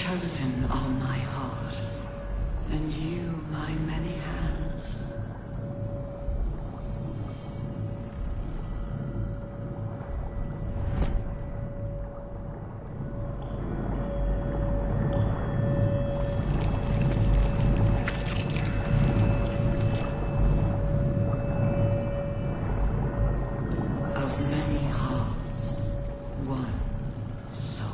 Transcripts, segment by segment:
chosen are my heart, and you my many hands. Of many hearts, one soul.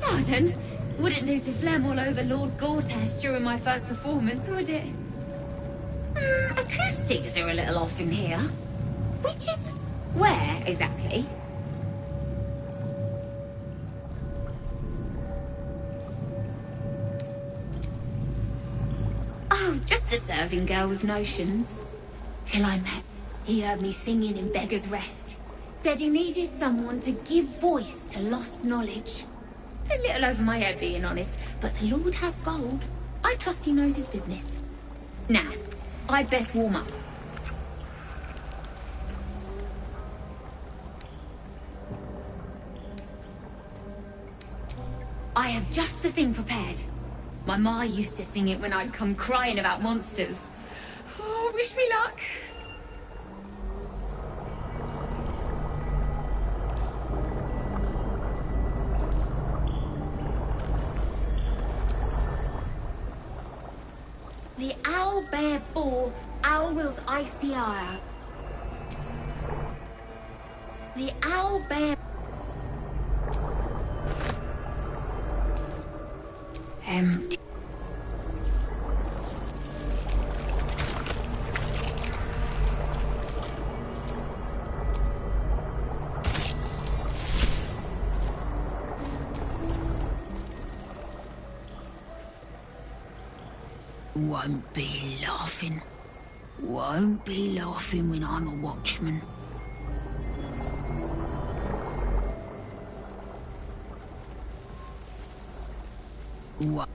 Pardon? Wouldn't do to phlegm all over Lord Gortash during my first performance, would it? Acoustics are a little off in here. Which is... where, exactly? Oh, just a serving girl with notions. Till I met. He heard me singing in Beggar's Rest. Said he needed someone to give voice to lost knowledge. A little over my head, being honest, but the Lord has gold. I trust he knows his business. Now, I'd best warm up. I have just the thing prepared. My ma used to sing it when I'd come crying about monsters. Oh, wish me luck. The owl bear boar, owl wills icy ire. The owl bear... empty. Won't be laughing. Won't be laughing when I'm a watchman. What?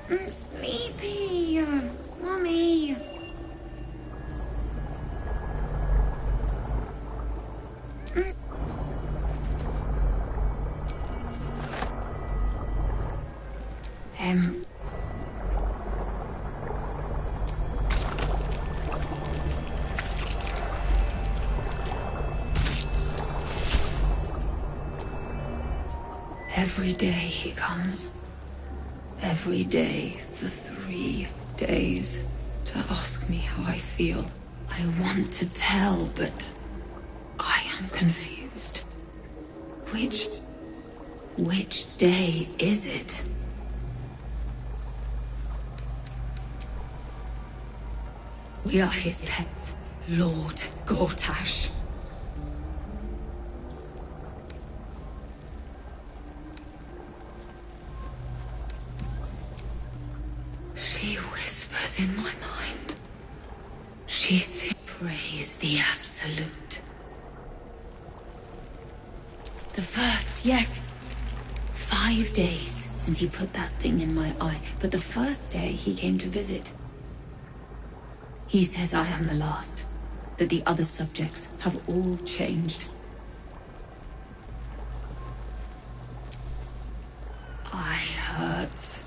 I'm sleepy. Mommy. Every day he comes. Every day for 3 days to ask me how I feel. I want to tell, but I am confused. Which day is it? We are his pets, Lord Gortash. She whispers in my mind. She sings, praise the Absolute. The first, yes. 5 days since he put that thing in my eye, but the first day he came to visit. He says I am the last, that the other subjects have all changed. Eye hurts,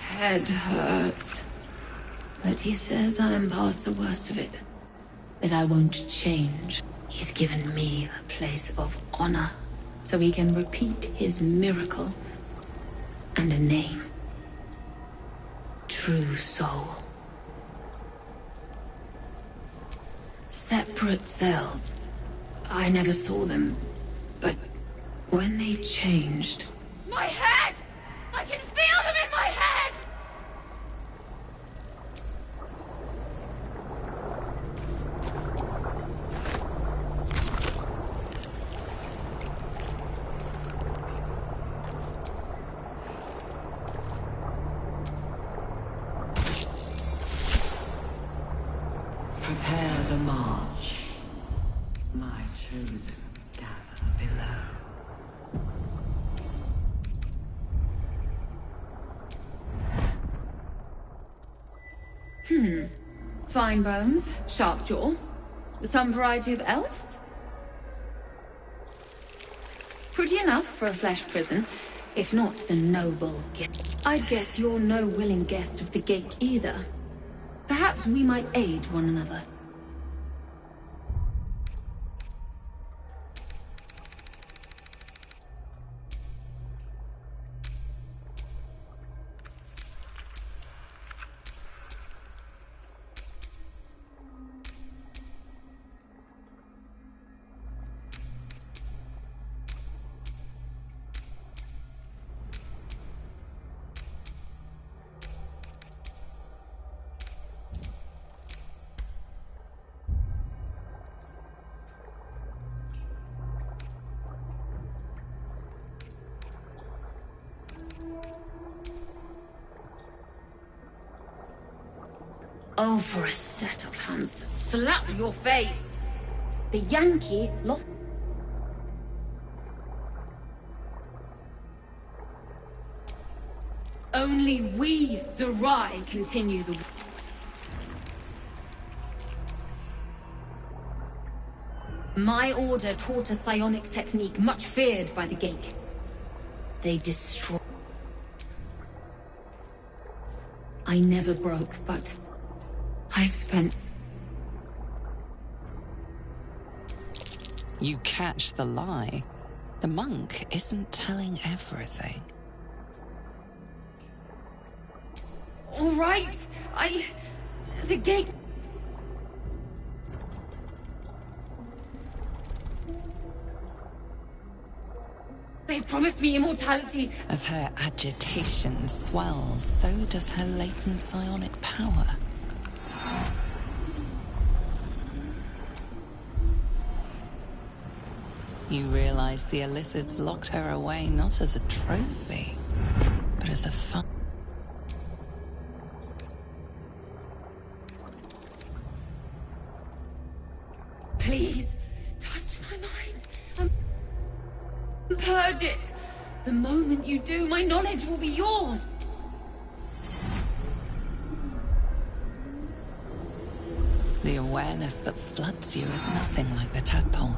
head hurts, but he says I am past the worst of it, that I won't change. He's given me a place of honor so he can repeat his miracle and a name. True soul. Separate cells. I never saw them, but when they changed... My head! I can feel them in my head! Prepare the march. My chosen gather below. Fine bones, sharp jaw. Some variety of elf? Pretty enough for a flesh prison, if not the noble guest. I'd guess you're no willing guest of the gate either. Perhaps we might aid one another. Oh, for a set of hands to slap your face! The Yankee lost. Only we, Zerai, continue the... My order taught a psionic technique much feared by the gate. They destroy... I never broke, but... I've spent... You catch the lie. The monk isn't telling everything. All right, the gate... They promised me immortality. As her agitation swells, so does her latent psionic power. You realize the Illithids locked her away not as a trophy, but as a fun. Please, touch my mind. Purge it. The moment you do, my knowledge will be yours. The awareness that floods you is nothing like the tadpole.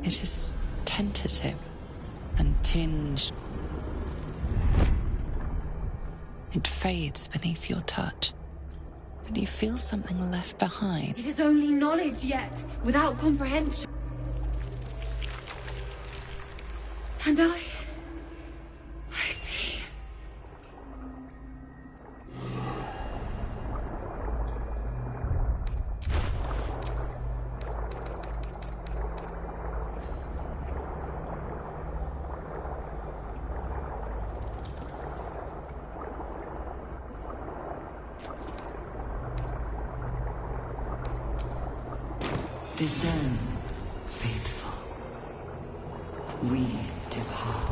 It is tentative and tinged. It fades beneath your touch, but you feel something left behind. It is only knowledge yet, without comprehension. And I see. Descend, faithful. We depart.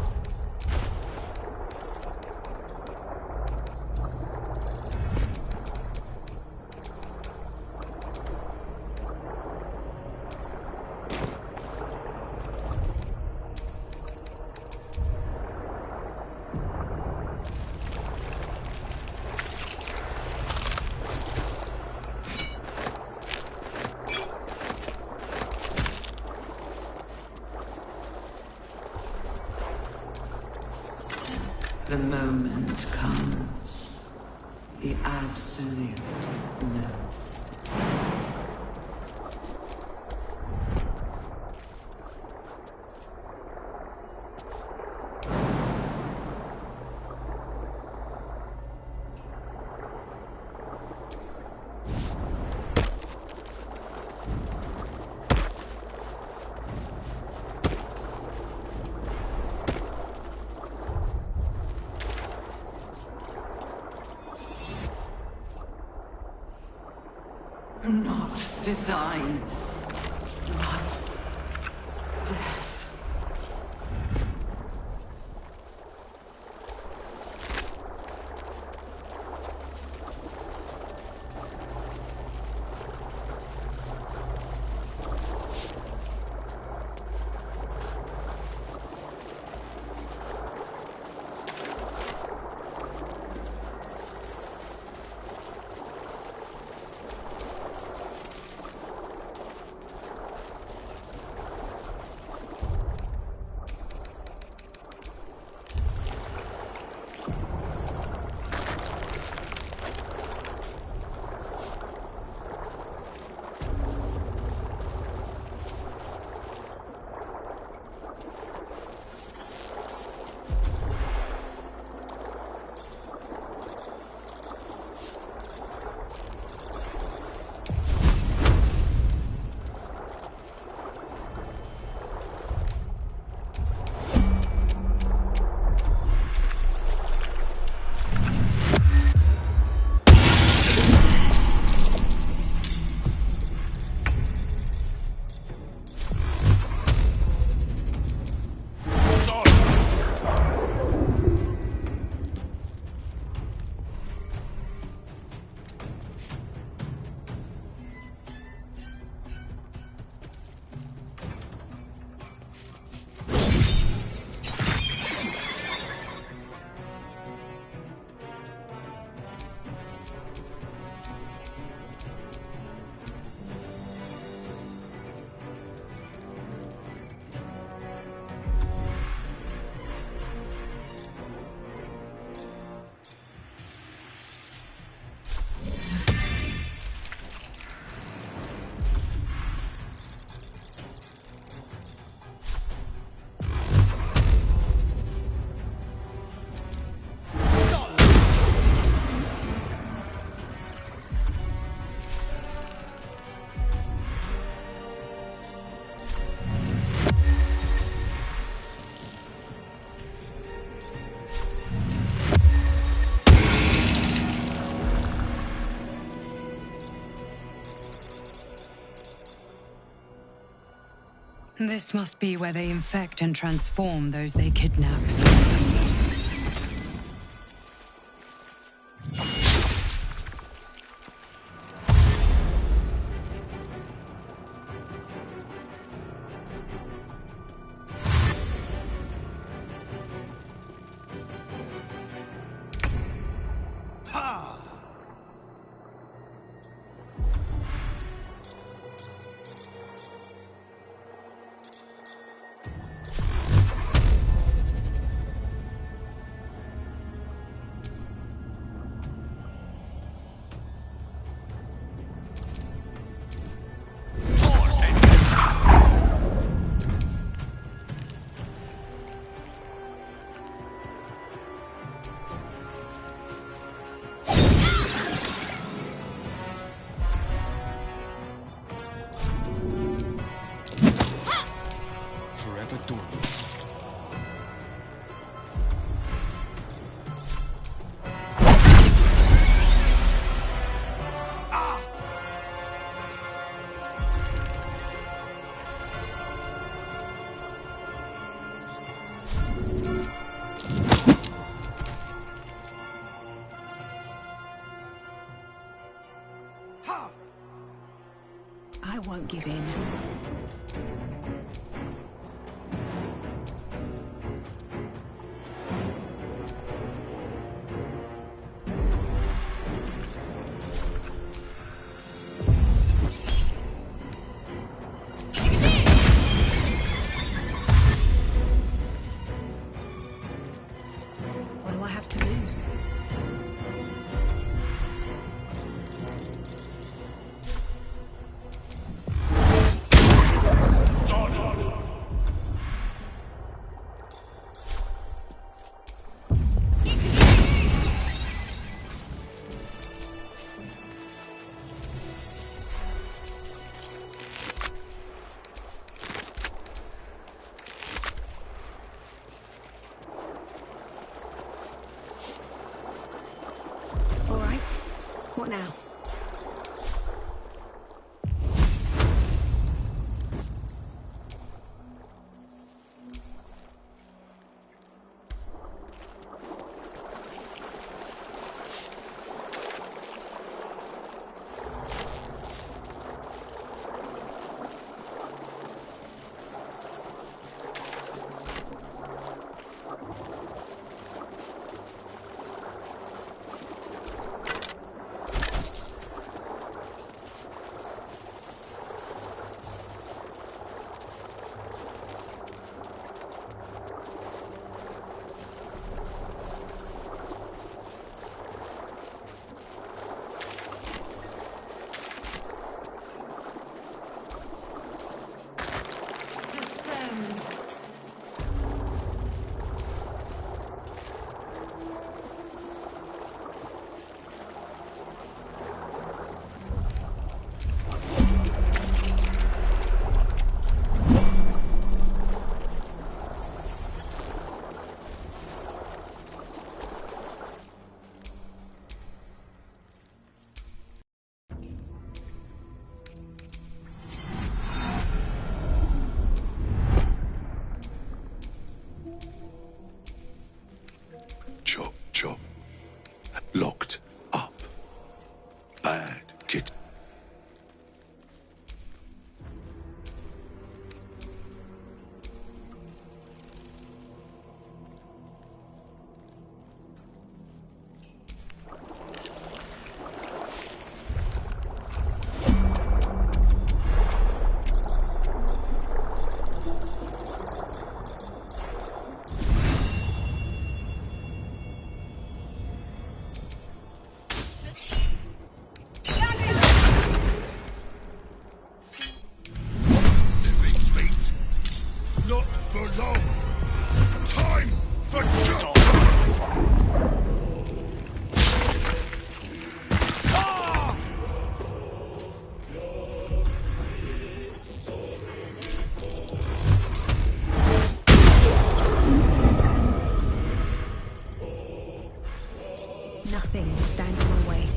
The moment comes. The absolute no. Not design. Not death. This must be where they infect and transform those they kidnap. I won't give in. What do I have to lose? All right. What now? thing will stand in my way.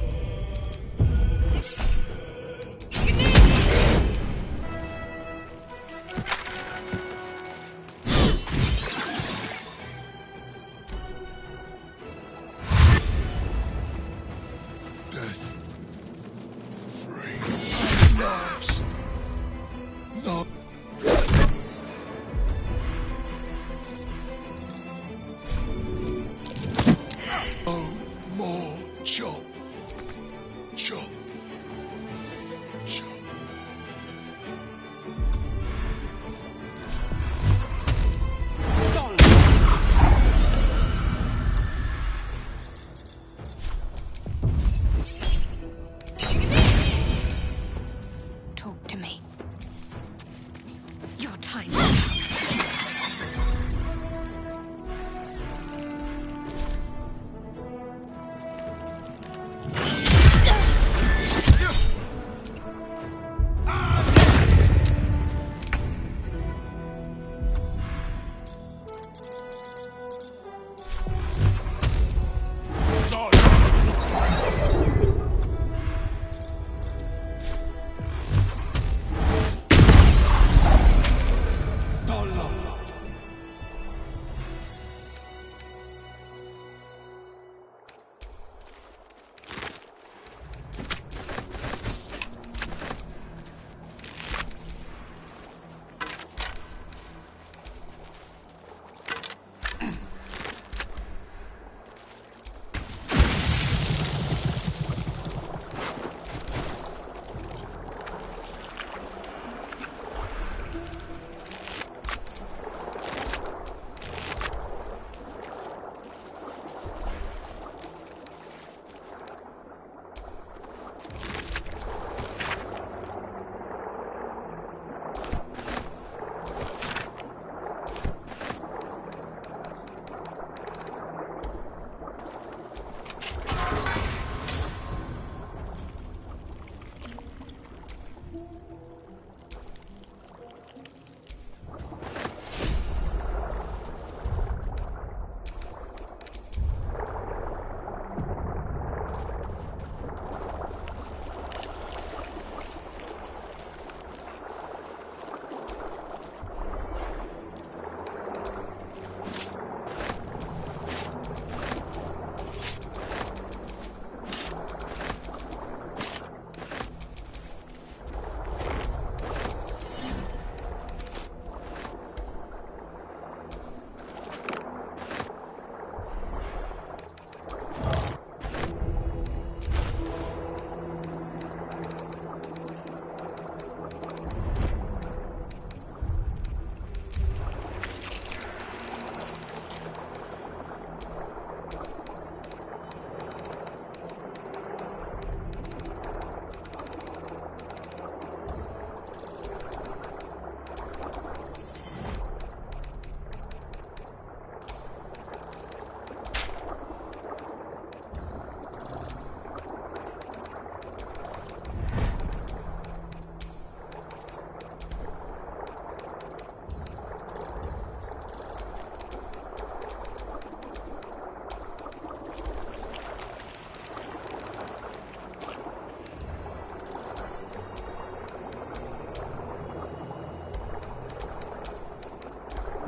Talk to me. Your time.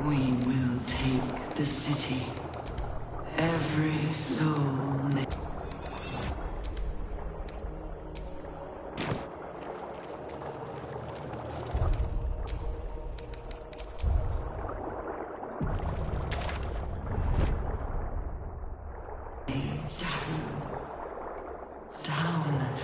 We will take the city. Every soul may... Down.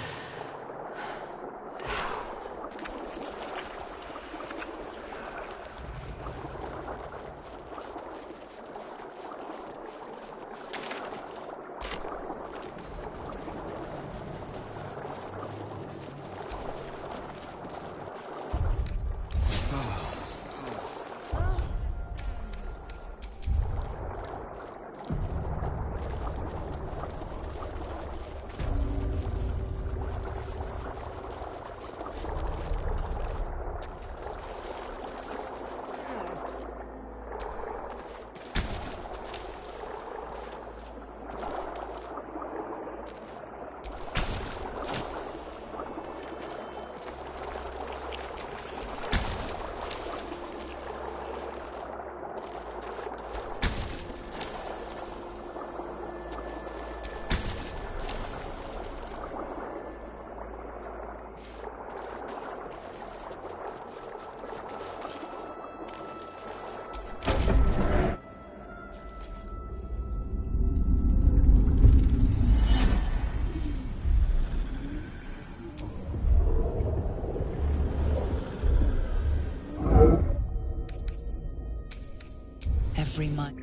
every mind.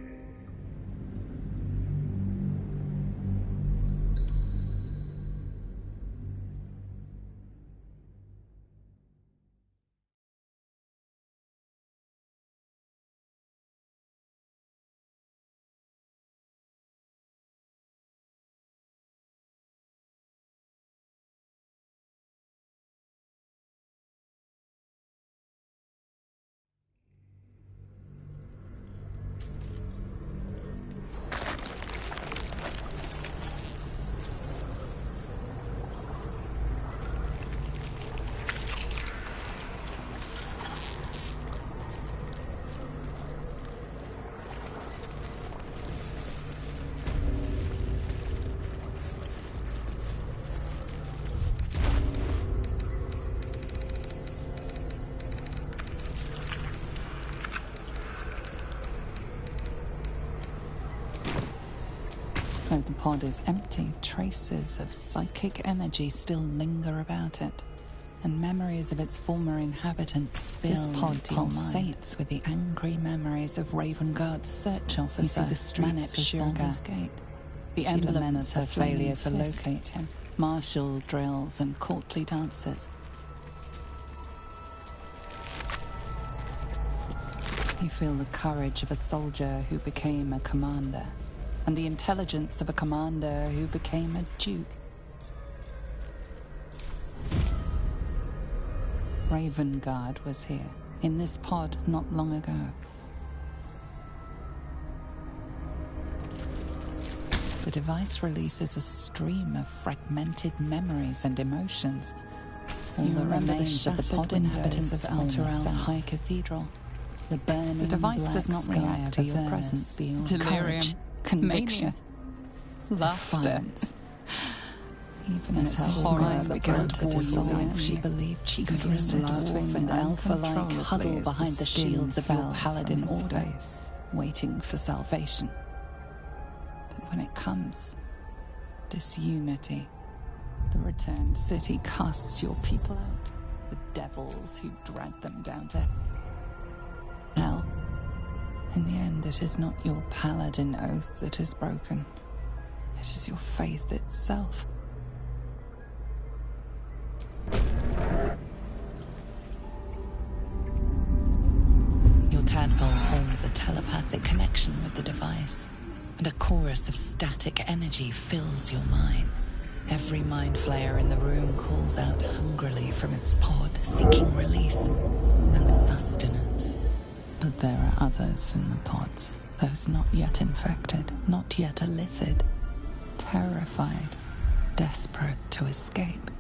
Though the pod is empty, traces of psychic energy still linger about it, and memories of its former inhabitants spill This pod into your mind. pulsates With the angry memories of Ravengard's search officer, the streets of Baldur's Gate, the She emblem laments of her her flaming failure to fist. locate him, martial drills and courtly dances. You feel the courage of a soldier who became a commander, and the intelligence of a commander who became a duke. Ravengard was here, in this pod not long ago. The device releases a stream of fragmented memories and emotions. All You that remember the remains of the shattered pod windows inhabitants of of Alteral's Alma South. High Cathedral. The burning The device black does not sky react of to your Avernus presence. beyond. Delirium, Courage, conviction, laughter. defiance. Even And as its her horror horror began began to to boil dissolve, within she you. believed she could Confused, hear the dwarf laughing and elf-alike uncontrollably huddle as behind the the skin shields of your fell paladin from his order, face. waiting for salvation. But when it comes, disunity. The returned city casts your people out, the devils who dragged them down to hell. In the end, it is not your paladin oath that is broken. It is your faith itself. Your tadpole forms a telepathic connection with the device, and a chorus of static energy fills your mind. Every mind flayer in the room calls out hungrily from its pod, seeking release and sustenance. But there are others in the pods, those not yet infected, not yet Illithid, terrified, desperate to escape.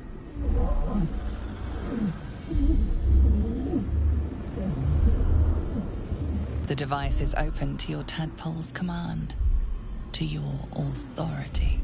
The device is open to your tadpole's command, to your authority.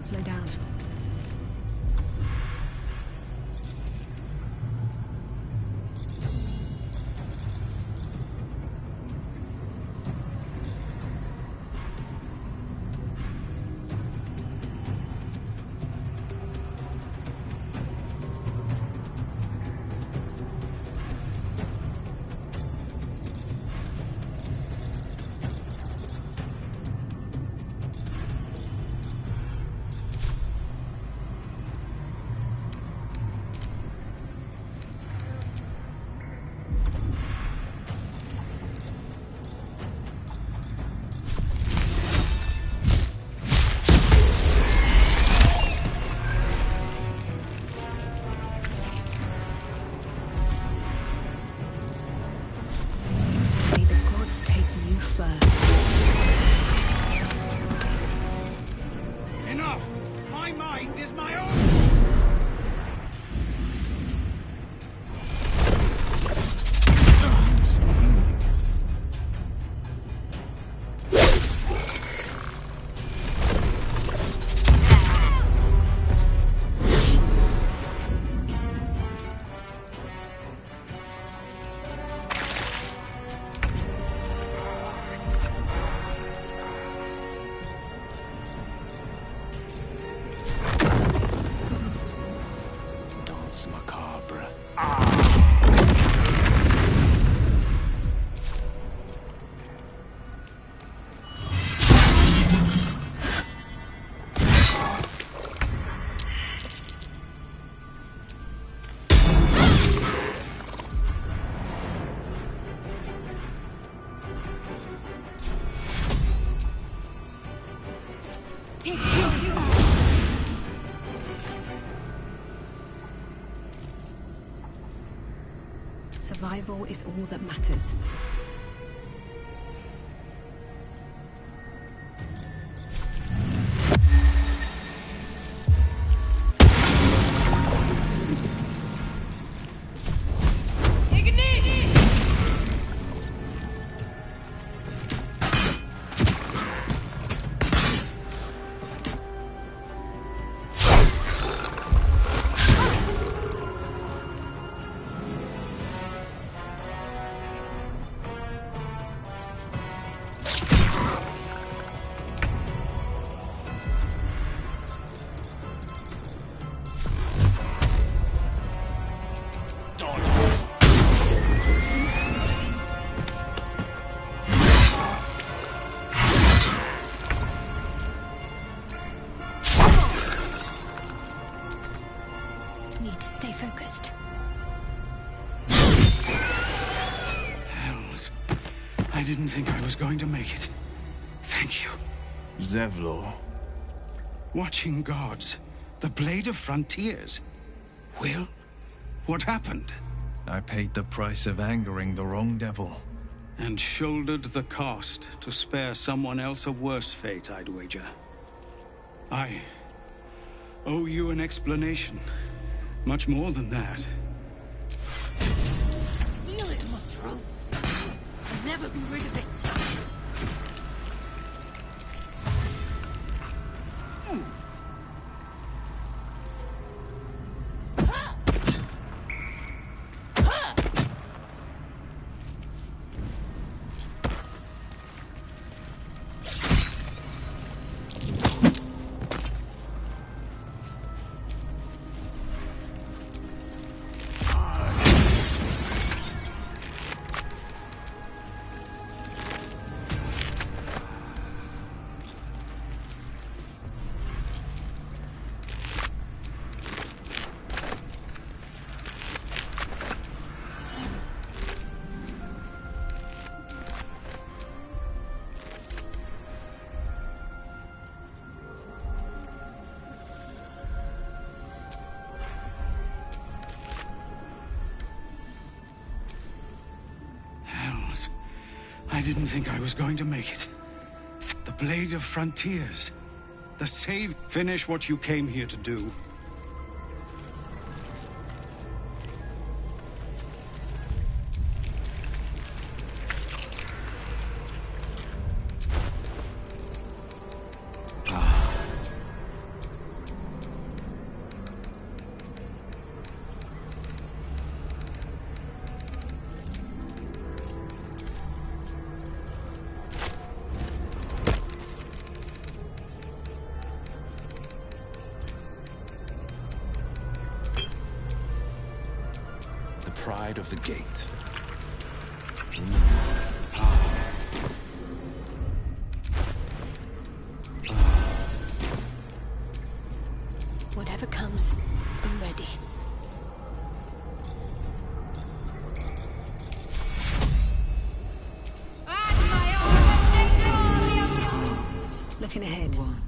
can't slow down. Survival is all that matters. Need to stay focused. Hells. I didn't think I was going to make it. Thank you. Zevlor. Watching gods. The Blade of Frontiers. Will? What happened? I paid the price of angering the wrong devil. And shouldered the cost to spare someone else a worse fate, I'd wager. I owe you an explanation. Much more than that. Feel it in my throat. I'll never be rid of it. I didn't think I was going to make it. The Blade of Frontiers. The save. Finish what you came here to do. pride of the gate. Whatever comes, I'm ready. Looking ahead. One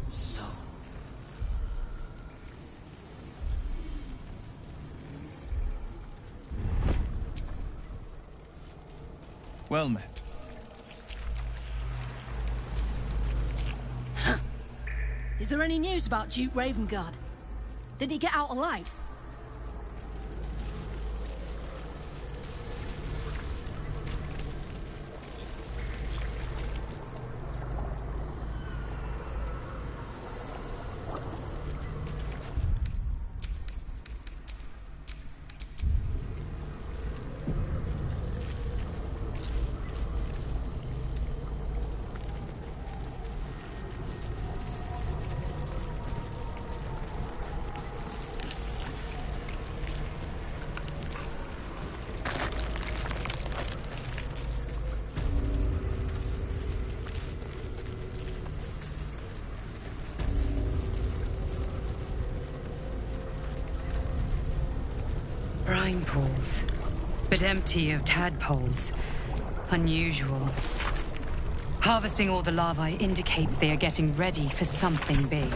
soul. Well met. Is there any news about Duke Ravengard? Did he get out alive? Brine pools, but empty of tadpoles. Unusual. Harvesting all the larvae indicates they are getting ready for something big.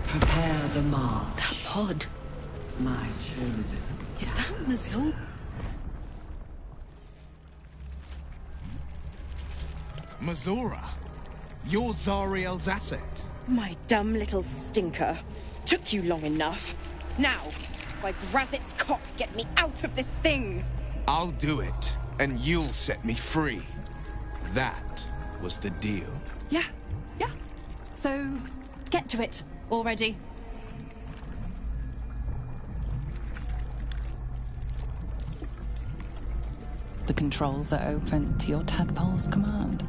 Prepare the march. That pod. My chosen. Is that Mazul? Mazora, you're Zariel's asset. My dumb little stinker. Took you long enough. Now, by Grazit's cock, get me out of this thing! I'll do it, and you'll set me free. That was the deal. Yeah. So, get to it already. The controls are open to your tadpole's command.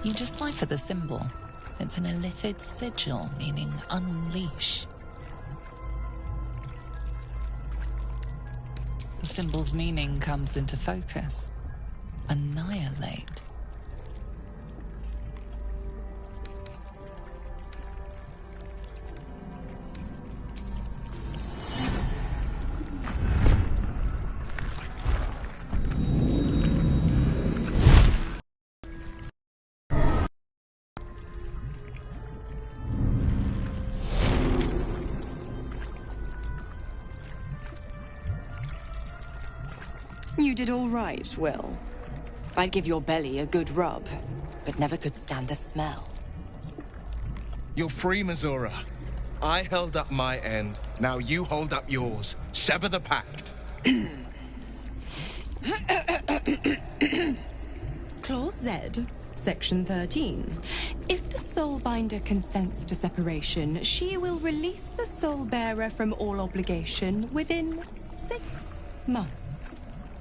You decipher the symbol. It's an Illithid sigil, meaning unleash. The symbol's meaning comes into focus. Annihilate. You did all right, Will. I'd give your belly a good rub, but never could stand the smell. You're free, Mazora. I held up my end. Now you hold up yours. Sever the pact. Clause Z, Section 13. If the Soulbinder consents to separation, she will release the Soulbearer from all obligation within 6 months.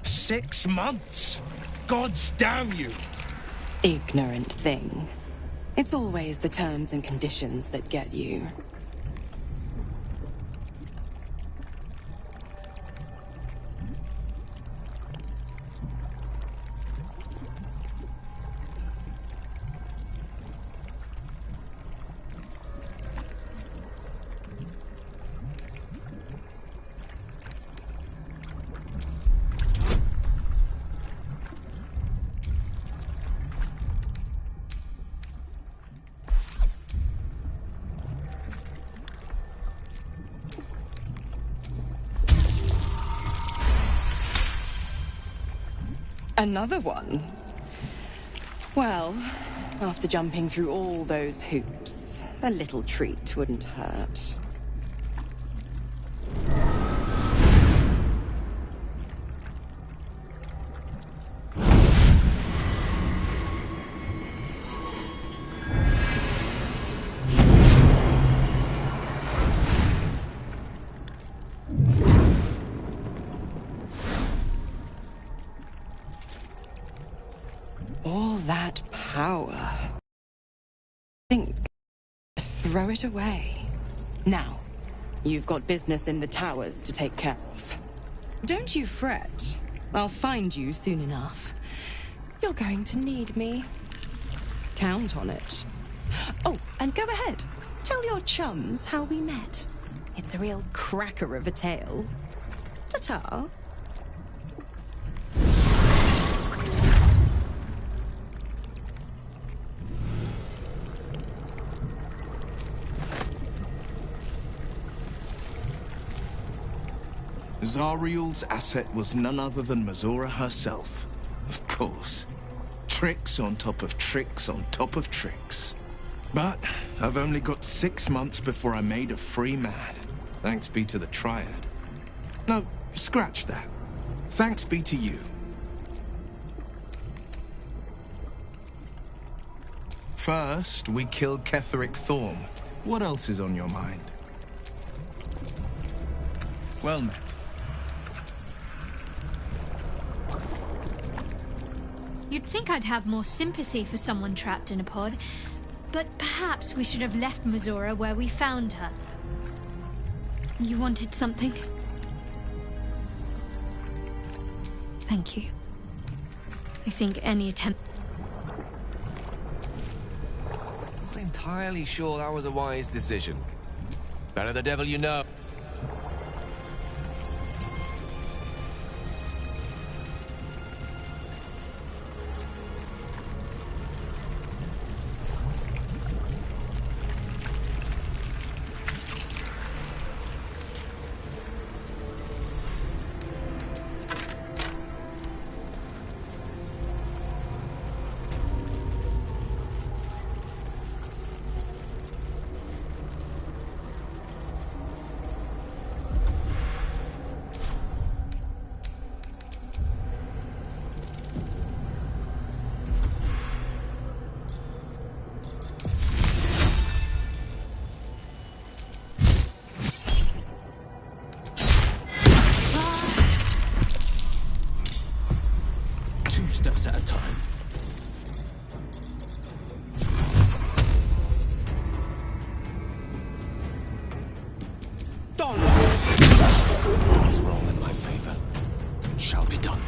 6 months? Gods damn you! Ignorant thing. It's always the terms and conditions that get you. Another one? Well, After jumping through all those hoops, a little treat wouldn't hurt. All that power. Think. Throw it away. Now, you've got business in the towers to take care of. Don't you fret. I'll find you soon enough. You're going to need me. Count on it. Oh, and go ahead. Tell your chums how we met. It's a real cracker of a tale. Ta-ta. Zariel's asset was none other than Mazora herself. Of course. Tricks on top of tricks on top of tricks. But I've only got 6 months before I'm made a free man. Thanks be to the Triad. No, scratch that. Thanks be to you. First, we kill Ketheric Thorm. What else is on your mind? Well met. You'd think I'd have more sympathy for someone trapped in a pod, but perhaps we should have left Mazora where we found her. You wanted something? Thank you. I think any attempt... Not entirely sure that was a wise decision. Better the devil you know. At a time. All's wrong in my favor. Shall be done.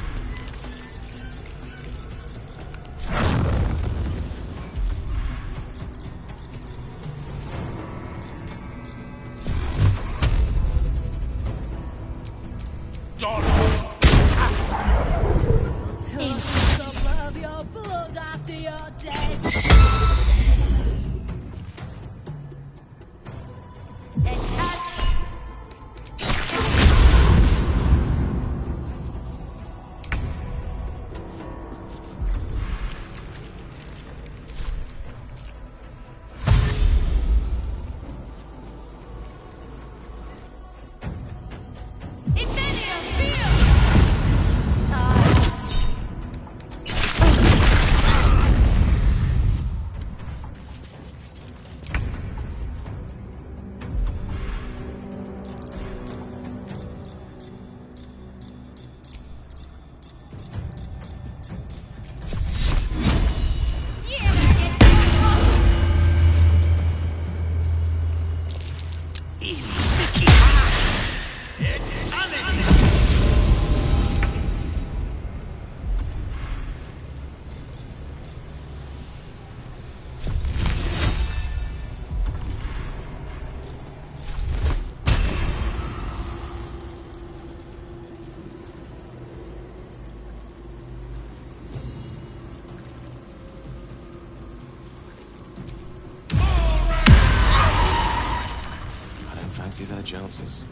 Fancy their chances.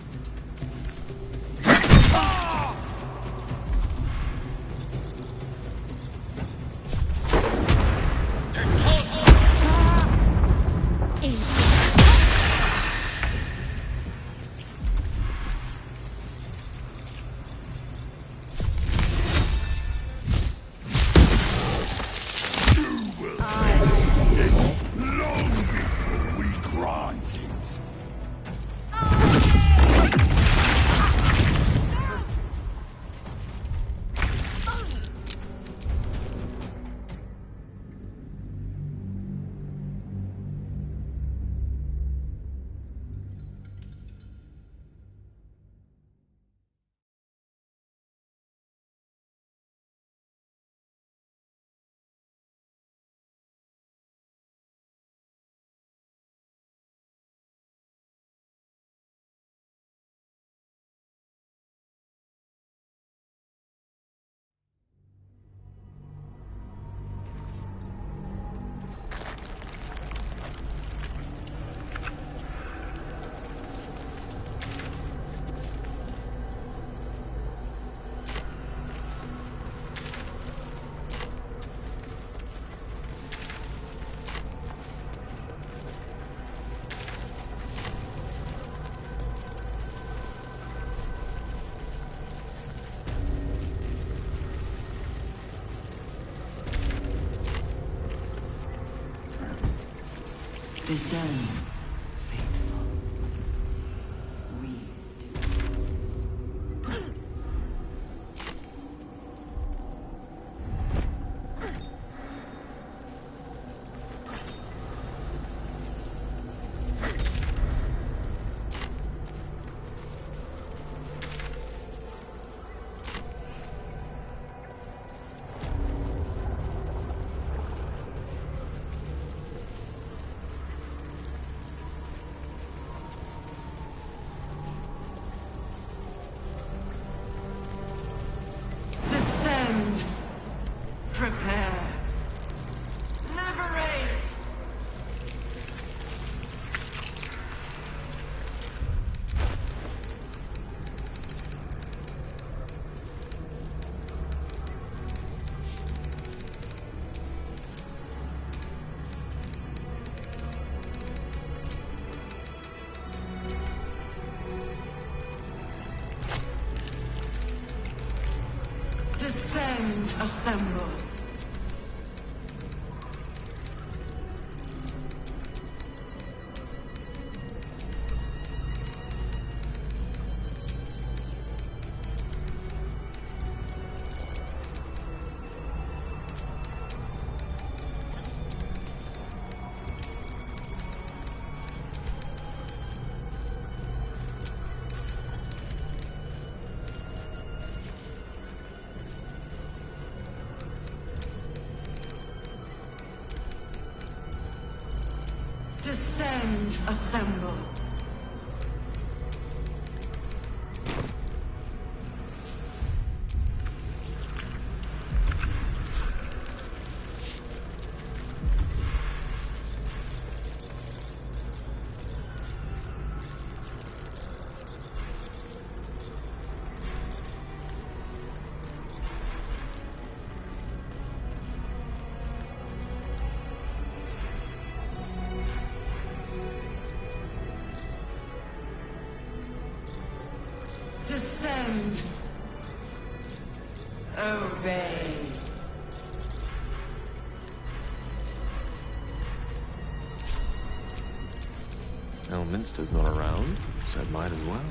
hunting's. Discern, faithful. Prepare. Liberate! Descend, assemble. Descend, assemble. Descend. Obey. Elminster's not around, so it might as well.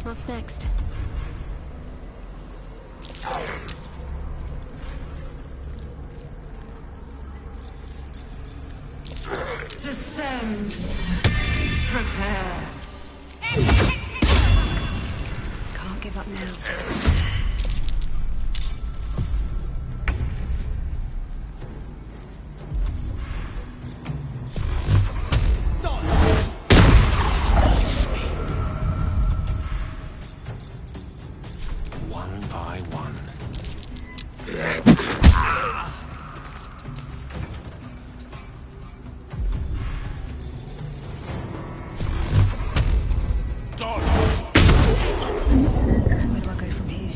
What's next? Descend. Prepare. Can't give up now. One by one. Where do I go from here?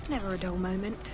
Never a dull moment.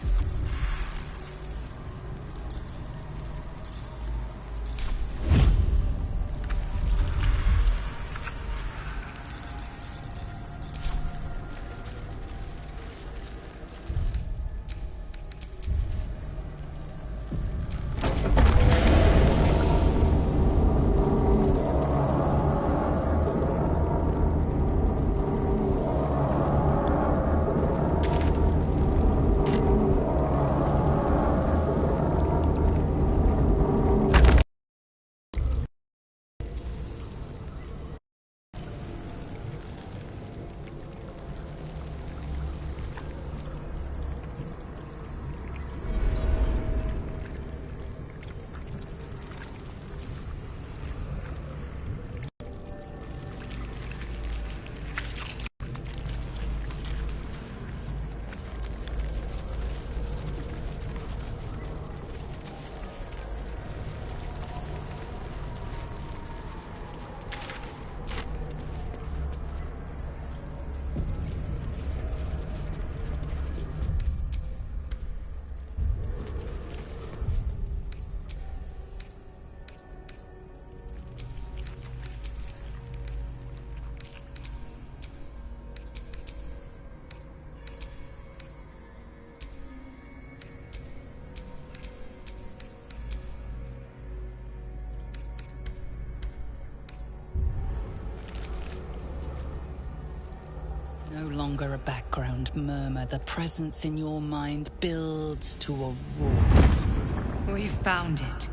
No longer a background murmur. The presence in your mind builds to a roar. We've found it.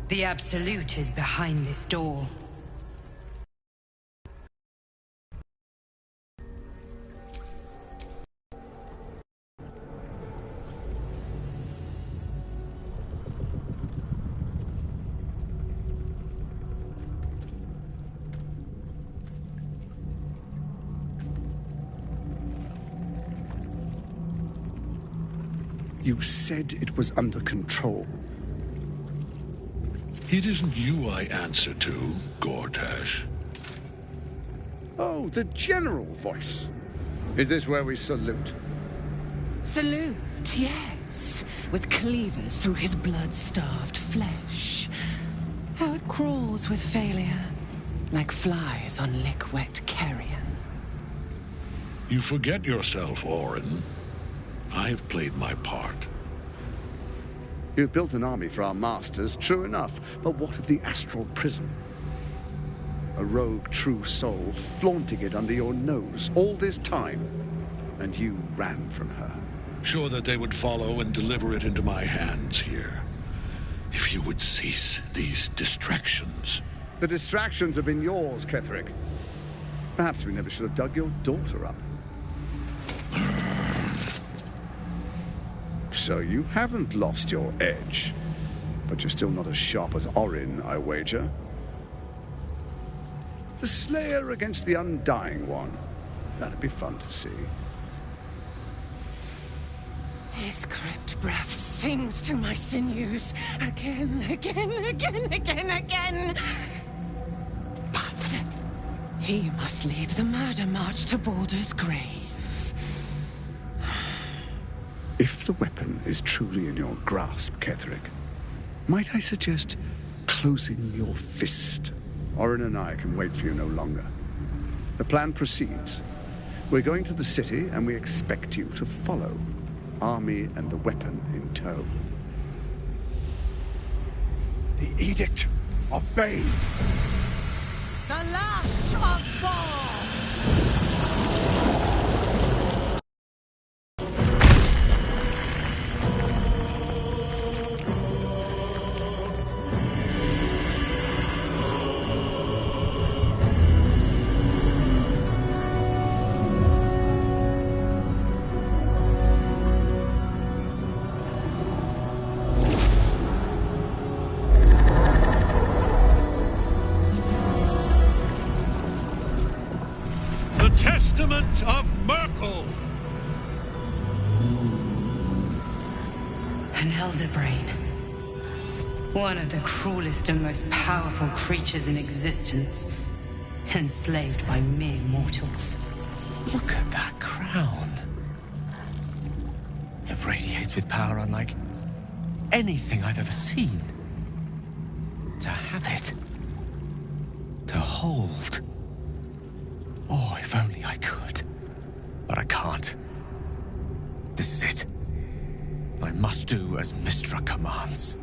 The Absolute is behind this door. You said it was under control. It isn't you I answer to, Gortash. Oh, the general voice. Is this where we salute? Salute, yes. With cleavers through his blood-starved flesh. How it crawls with failure, like flies on lick-wet carrion. You forget yourself, Orin. I've played my part. You've built an army for our masters, true enough. But what of the astral prison? A rogue true soul flaunting it under your nose all this time, and you ran from her. Sure that they would follow and deliver it into my hands here. If you would cease these distractions. The distractions have been yours, Ketherick. Perhaps we never should have dug your daughter up. So you haven't lost your edge. But you're still not as sharp as Orin, I wager. The Slayer against the Undying One. That'd be fun to see. His crypt breath sings to my sinews. Again, again, again, again, again. But he must lead the murder march to Baldur's grave. If the weapon is truly in your grasp, Ketherick, might I suggest closing your fist? Orin and I can wait for you no longer. The plan proceeds. We're going to the city, and we expect you to follow. Army and the weapon in tow. The Edict of Bane. The Lash of Ball. Testament of Merkel! An elder brain. One of the cruelest and most powerful creatures in existence. Enslaved by mere mortals. Look at that crown. radiates with power unlike anything I've ever seen. To have it. To hold. Oh, if only I could. But I can't. This is it. I must do as Mystra commands.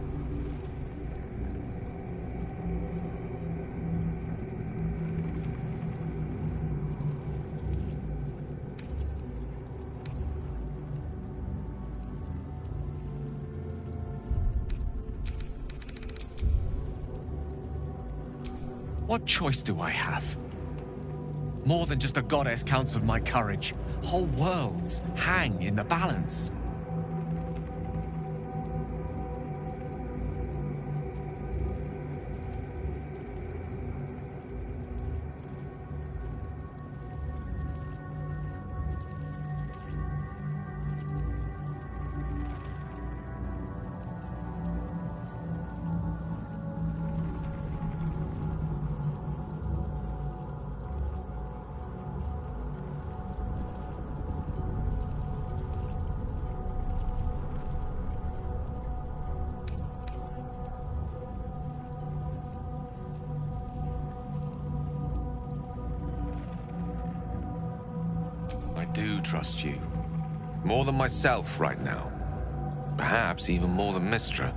What choice do I have? More than just a goddess counseled my courage. Whole worlds hang in the balance. I do trust you. More than myself right now. Perhaps even more than Mystra.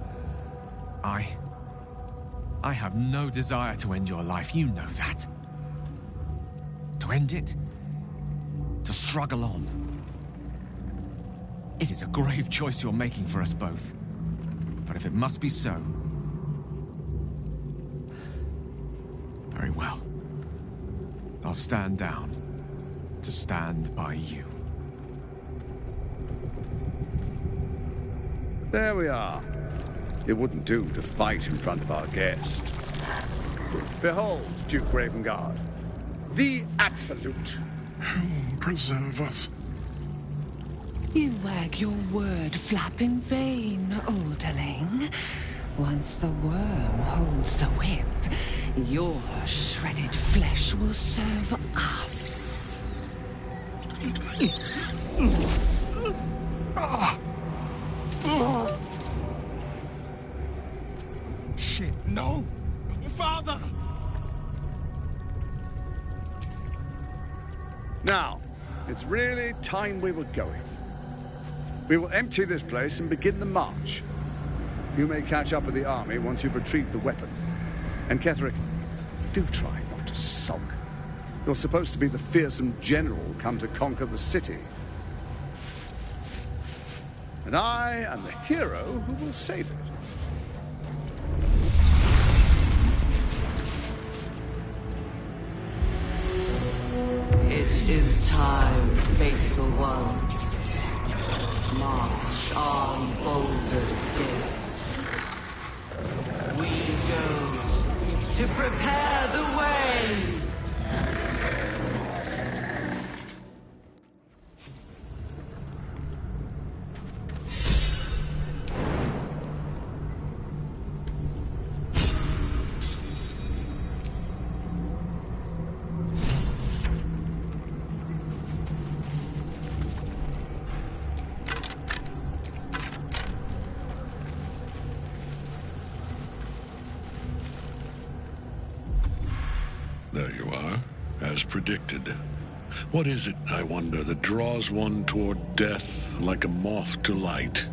I have no desire to end your life, you know that. To end it? To struggle on. It is a grave choice you're making for us both. But if it must be so... very well. I'll stand down. To stand by you. There we are. It wouldn't do to fight in front of our guest. Behold, Duke Ravengard, the Absolute. Heaven preserve us. You wag your word flap in vain, Alderling. Once the worm holds the whip, your shredded flesh will serve us. Shit, no! Father! Now, it's really time we were going. We will empty this place and begin the march. You may catch up with the army once you've retrieved the weapon. And Ketheric, do try not to sulk. You're supposed to be the fearsome general come to conquer the city. And I am the hero who will save it. It is time, faithful ones. March on Baldur's Gate. We go to prepare the way. There you are, as predicted. What is it, I wonder, that draws one toward death like a moth to light?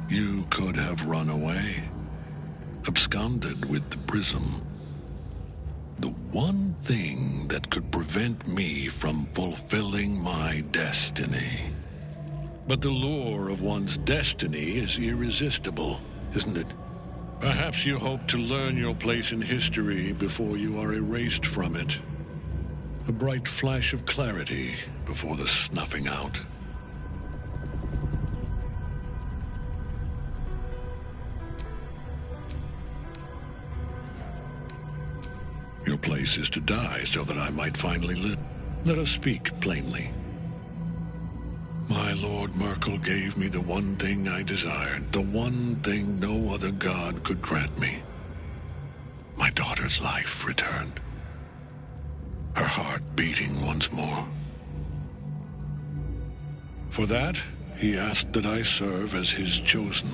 You could have run away, absconded with the prism. The one thing that could prevent me from fulfilling my destiny. But the lure of one's destiny is irresistible, isn't it? Perhaps you hope to learn your place in history before you are erased from it. A bright flash of clarity before the snuffing out. Your place is to die so that I might finally live. Let us speak plainly. My Lord Merkel gave me the one thing I desired, the one thing no other god could grant me. My daughter's life returned. Her heart beating once more. For that, He asked that I serve as his chosen.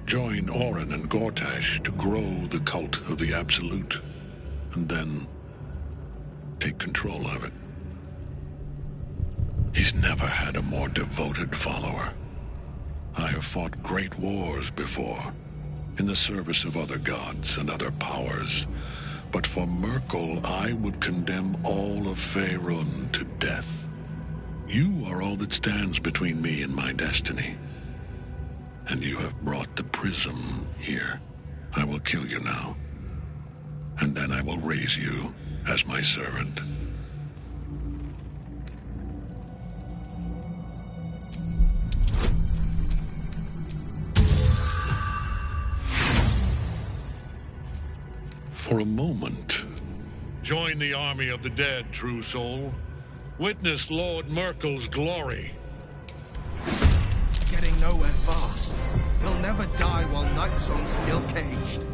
Join Orin and Gortash to grow the cult of the Absolute, and then take control of it. He's never had a more devoted follower. I have fought great wars before, in the service of other gods and other powers, but for Myrkul I would condemn all of Faerun to death. You are all that stands between me and my destiny. And you have brought the prism here. I will kill you now. And then I will raise you as my servant. For a moment, join the army of the dead, true soul. Witness Lord Myrkul's glory. Getting nowhere fast. He'll never die while Nightsong's still caged.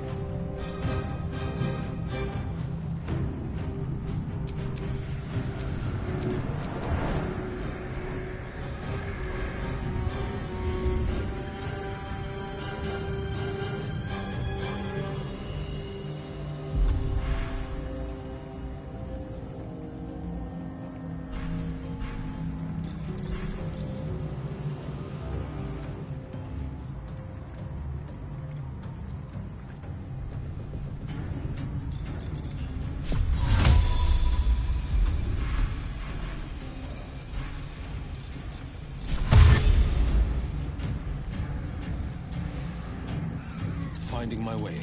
Finding my way.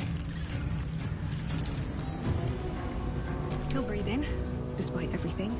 Still breathing, despite everything.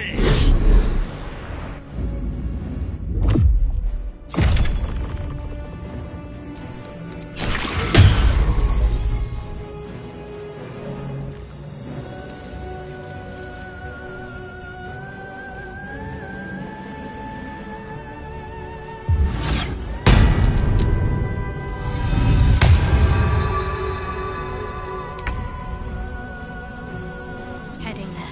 way! Heading there.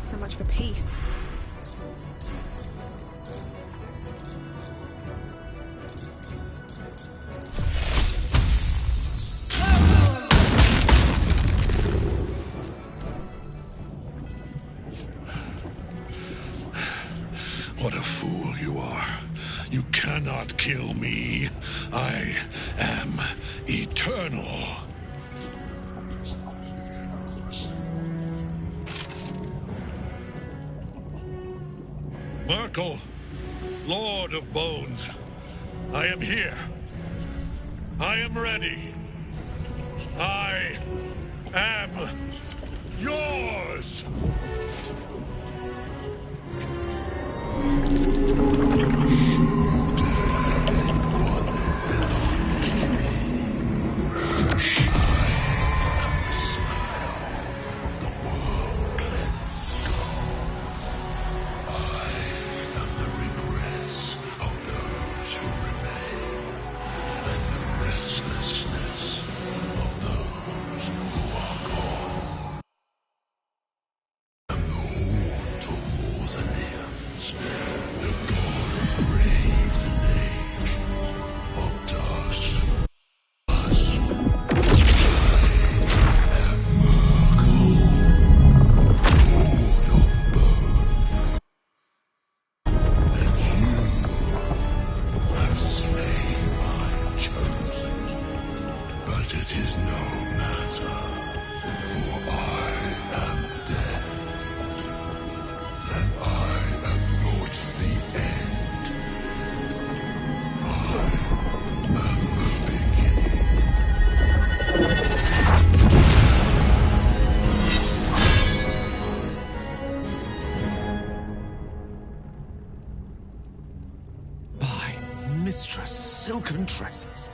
So much for peace. What a fool you are. You cannot kill me. I am eternal. Merkel, Lord of Bones, I am here. I am ready. I am yours. Mistress Silken Tresses.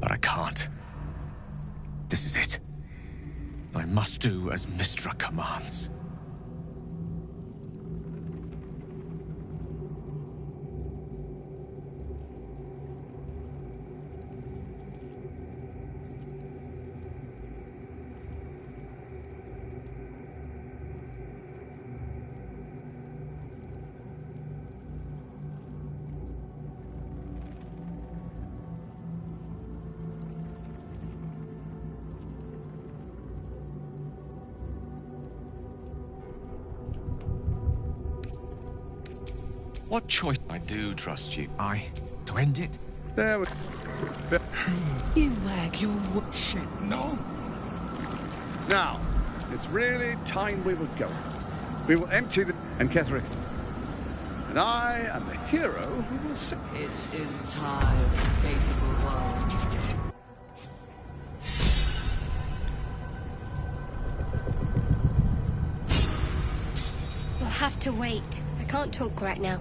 But I can't. This is it. I must do as Mystra commands. What choice? I do trust you. To end it? There we... You wag your... Shit, no! Now, it's really time we would go. We will empty the... And Ketheric. And I am the hero who will save... It is time, faithful ones. We'll have to wait. I can't talk right now.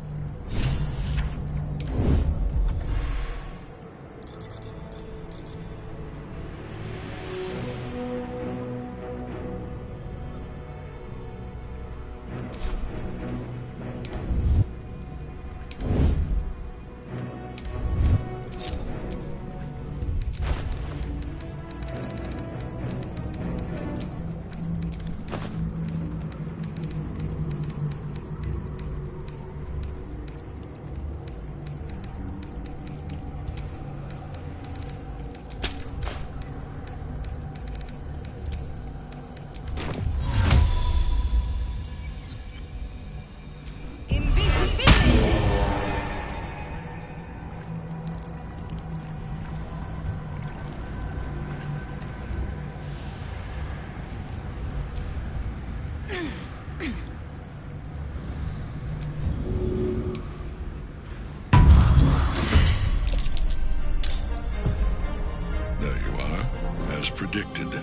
Predicted.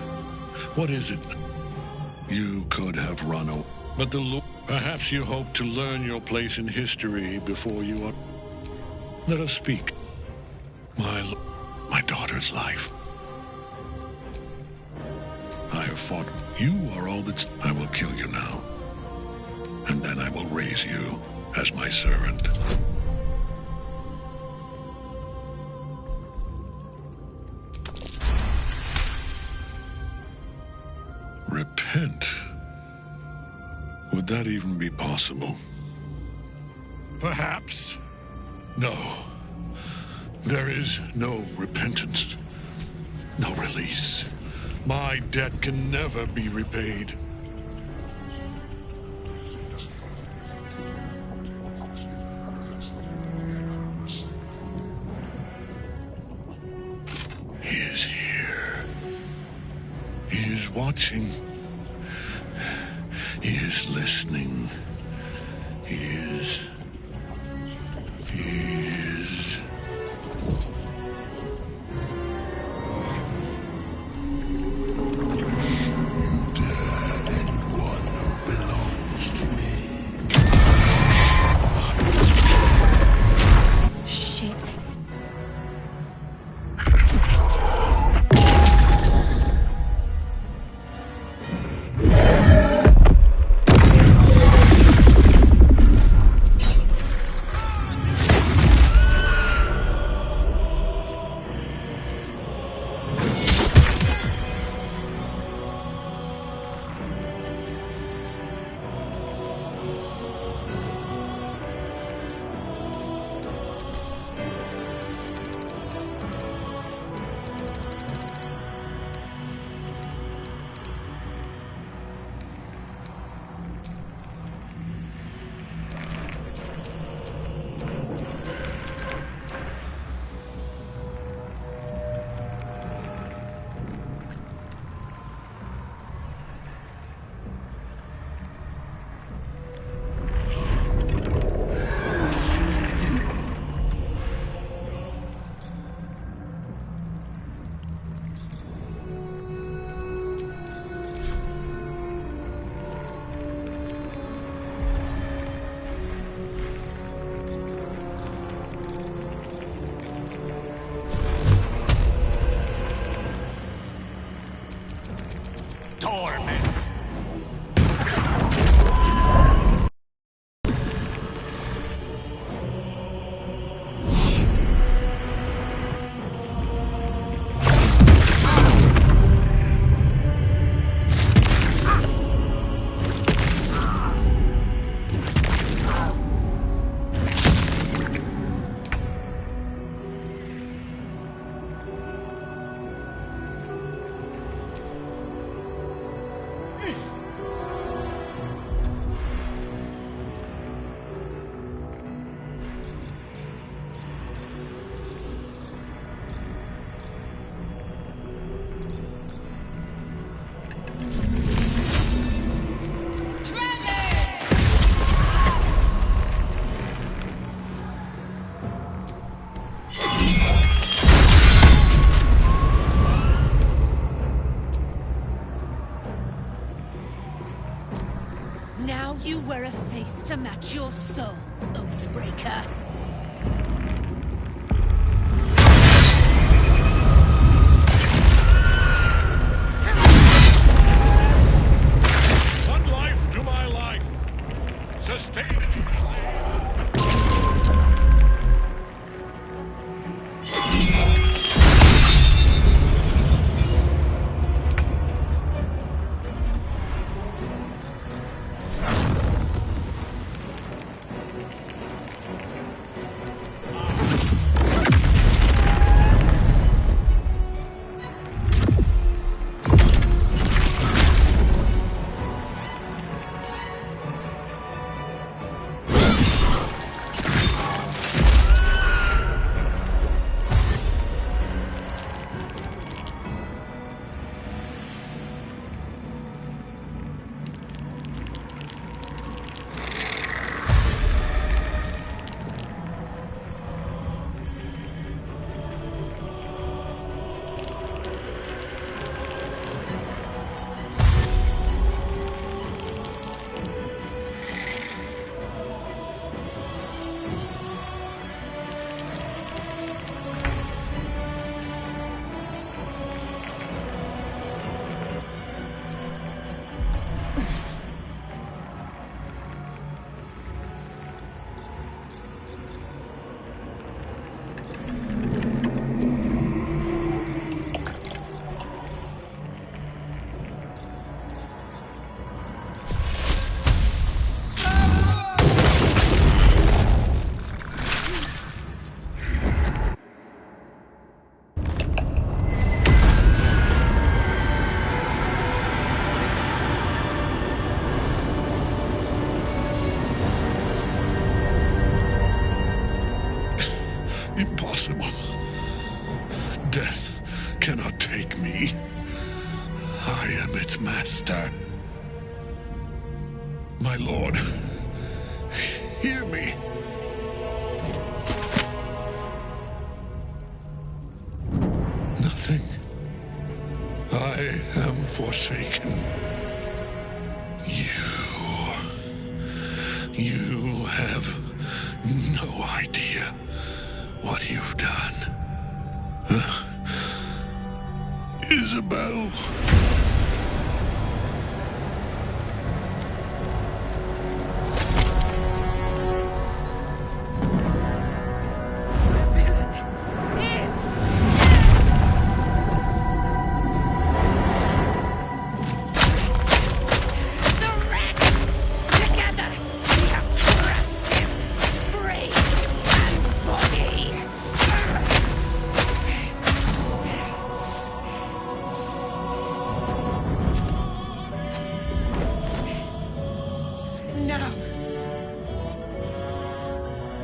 What is it? You could have run away, but the Lord... Perhaps you hope to learn your place in history before you are... Let us speak. My daughter's life. I have fought. You are all that's... I will kill you now. And then I will raise you as my servant. Repent? Would that even be possible? Perhaps. No. There is no repentance. No release. My debt can never be repaid. He is here. He is watching. He is listening. He is... torment. Now you wear a face to match your soul, Oathbreaker. One life to my life. Sustain it. Impossible. Death cannot take me. I am its master. My lord, hear me. Nothing. I am forsaken. You have no idea what you've done. Isabel.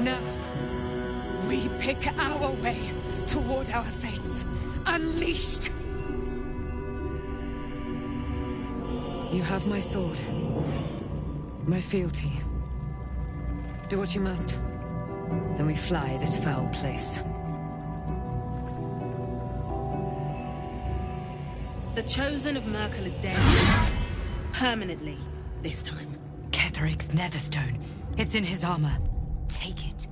Now, we pick our way toward our fates. Unleashed! You have my sword. My fealty. Do what you must. Then we fly this foul place. The Chosen of Merkel is dead. Permanently, this time. Ketheric's netherstone. It's in his armor. Take it.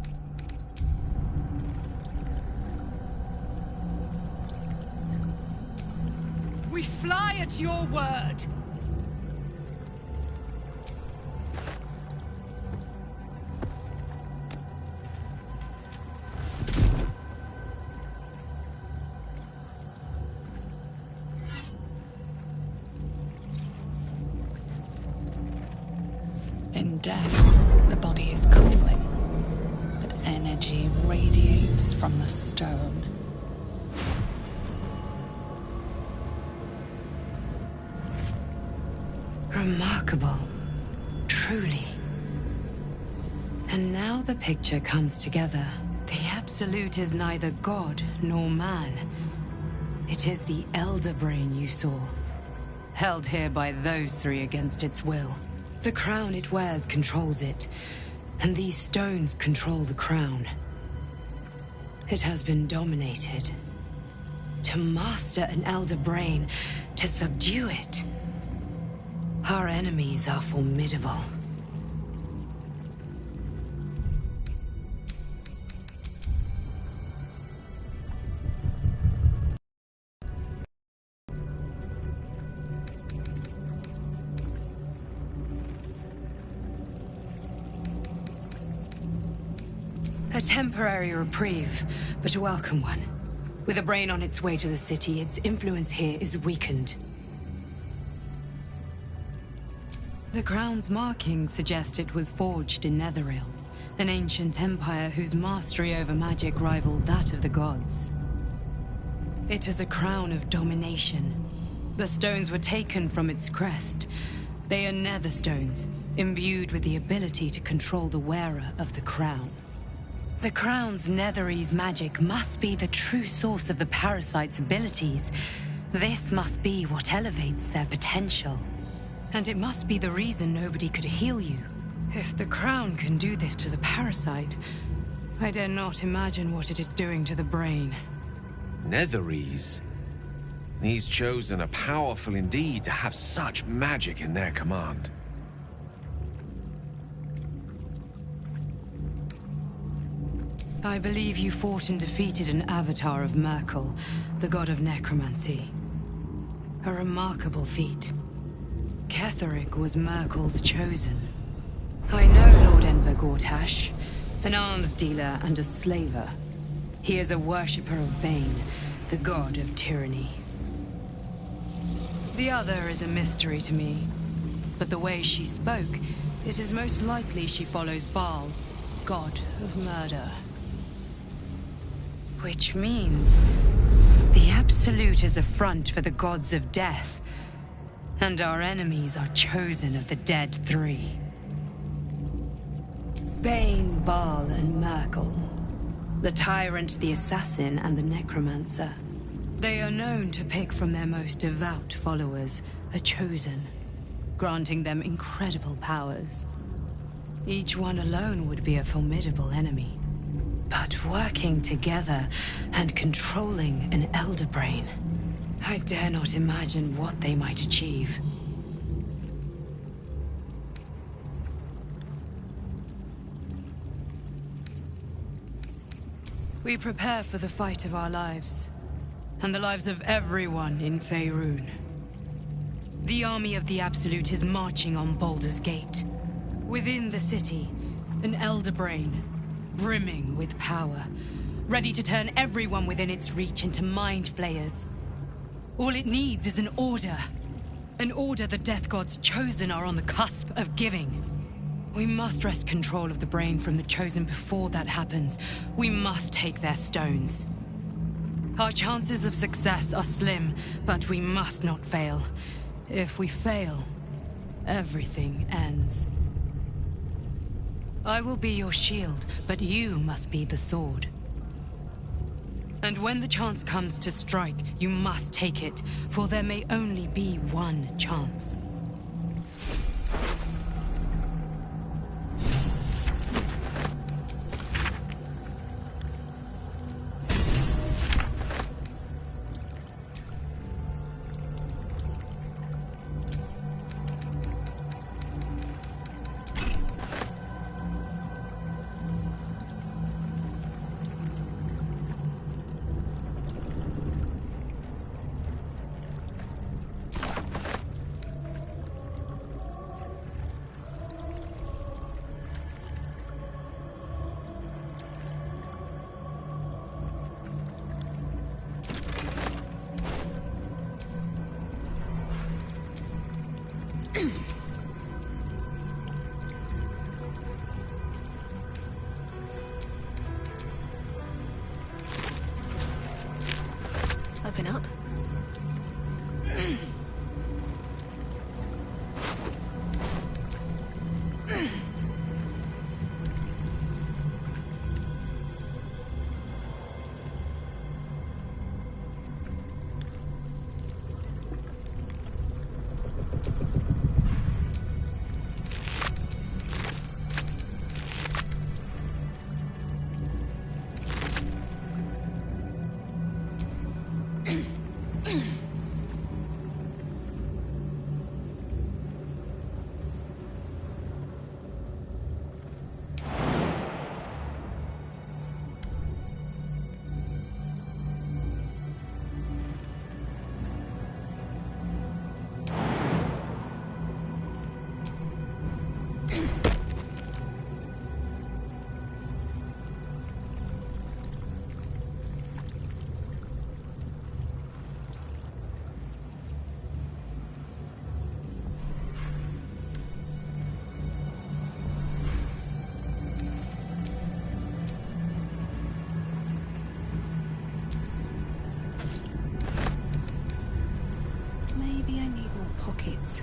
We fly at your word. In death, the body is cooling, but energy radiates from the stone. Remarkable. Truly. And now the picture comes together. The Absolute is neither god nor man. It is the Elder Brain you saw, held here by those three against its will. The crown it wears controls it, and these stones control the crown. It has been dominated. To master an Elder Brain, to subdue it. Our enemies are formidable. A temporary reprieve, but a welcome one. With a brain on its way to the city, its influence here is weakened. The crown's markings suggest it was forged in Netheril, an ancient empire whose mastery over magic rivaled that of the gods. It is a crown of domination. The stones were taken from its crest. They are nether stones, imbued with the ability to control the wearer of the crown. The crown's Netherese magic must be the true source of the parasite's abilities. This must be what elevates their potential. And it must be the reason nobody could heal you. If the crown can do this to the parasite, I dare not imagine what it is doing to the brain. Netherese? These Chosen are powerful indeed to have such magic in their command. I believe you fought and defeated an avatar of Merkel, the god of necromancy. A remarkable feat. Ketheric was Merkel's chosen. I know Lord Enver Gortash, an arms dealer and a slaver. He is a worshipper of Bane, the god of tyranny. The other is a mystery to me, but the way she spoke, it is most likely she follows Baal, god of murder. Which means the Absolute is a front for the gods of death, and our enemies are chosen of the dead three. Bane, Baal, and Merkel. The tyrant, the assassin, and the necromancer. They are known to pick from their most devout followers a chosen, granting them incredible powers. Each one alone would be a formidable enemy. But working together and controlling an Elder Brain, I dare not imagine what they might achieve. We prepare for the fight of our lives, and the lives of everyone in Faerun. The army of the Absolute is marching on Baldur's Gate. Within the city, an Elder Brain, brimming with power, ready to turn everyone within its reach into mind flayers. All it needs is an order the Death God's chosen are on the cusp of giving. We must wrest control of the brain from the chosen before that happens. We must take their stones. Our chances of success are slim, but we must not fail. If we fail, everything ends. I will be your shield, but you must be the sword. And when the chance comes to strike, you must take it, for there may only be one chance. Open up. Maybe I need more pockets.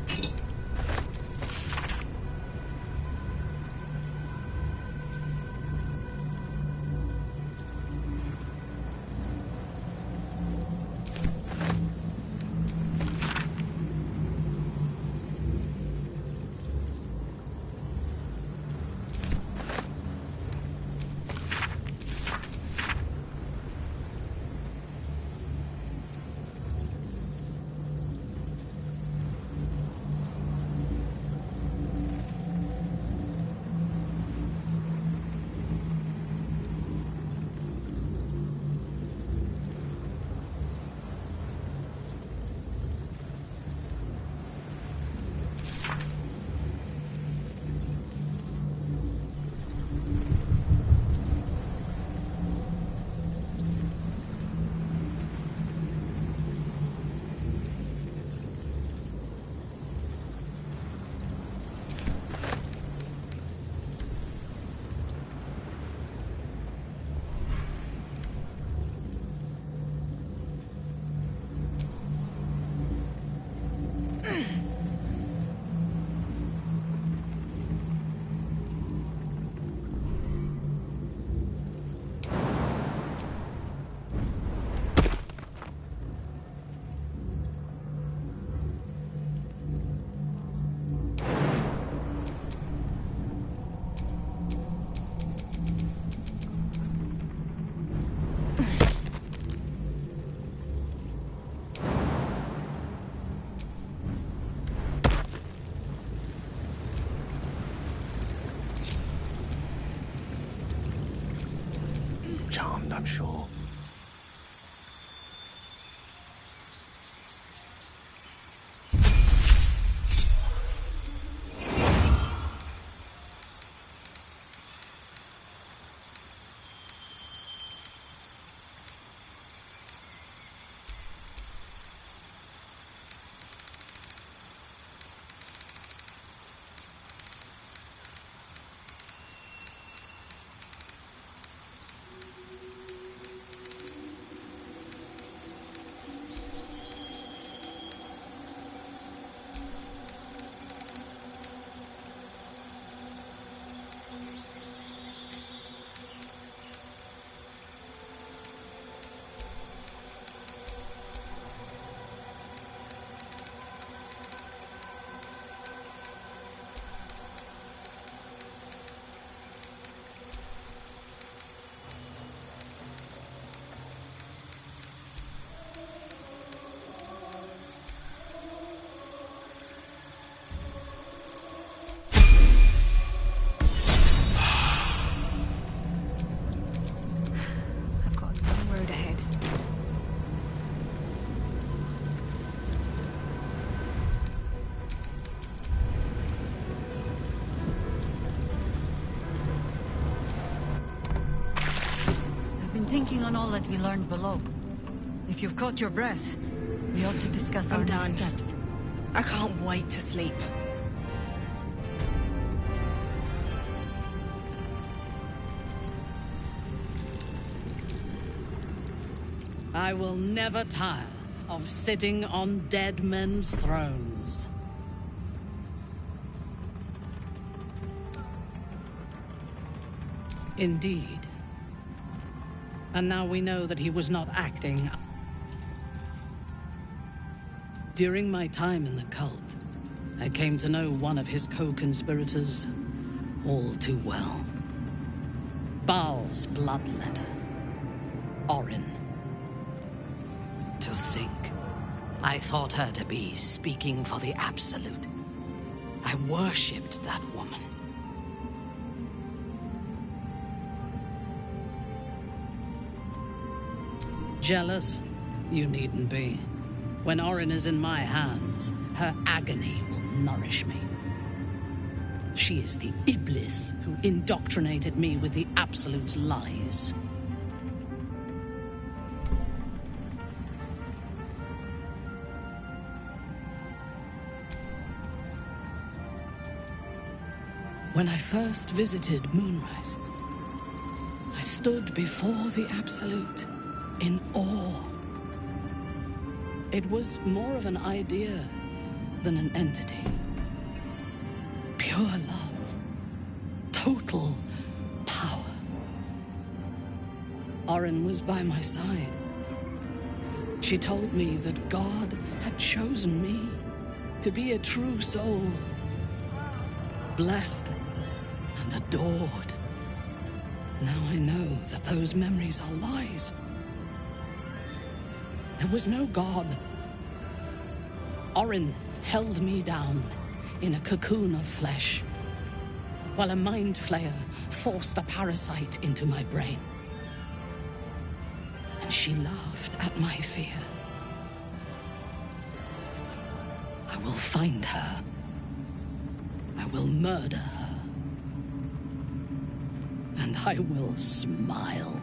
Charmed, I'm sure. Thinking on all that we learned below. If you've caught your breath, we ought to discuss our next steps. I can't wait to sleep. I will never tire of sitting on dead men's thrones. Indeed. And now we know that he was not acting. During my time in the cult, I came to know one of his co-conspirators all too well. Baal's bloodletter. Orin. To think, I thought her to be speaking for the Absolute. I worshipped that woman. Jealous? You needn't be. When Orin is in my hands, her agony will nourish me. She is the Iblis who indoctrinated me with the Absolute's lies. When I first visited Moonrise, I stood before the Absolute in awe. It was more of an idea than an entity. Pure love. Total power. Orin was by my side. She told me that God had chosen me to be a true soul. Blessed and adored. Now I know that those memories are lies. There was no God. Orin held me down in a cocoon of flesh, while a mind flayer forced a parasite into my brain. And she laughed at my fear. I will find her. I will murder her. And I will smile.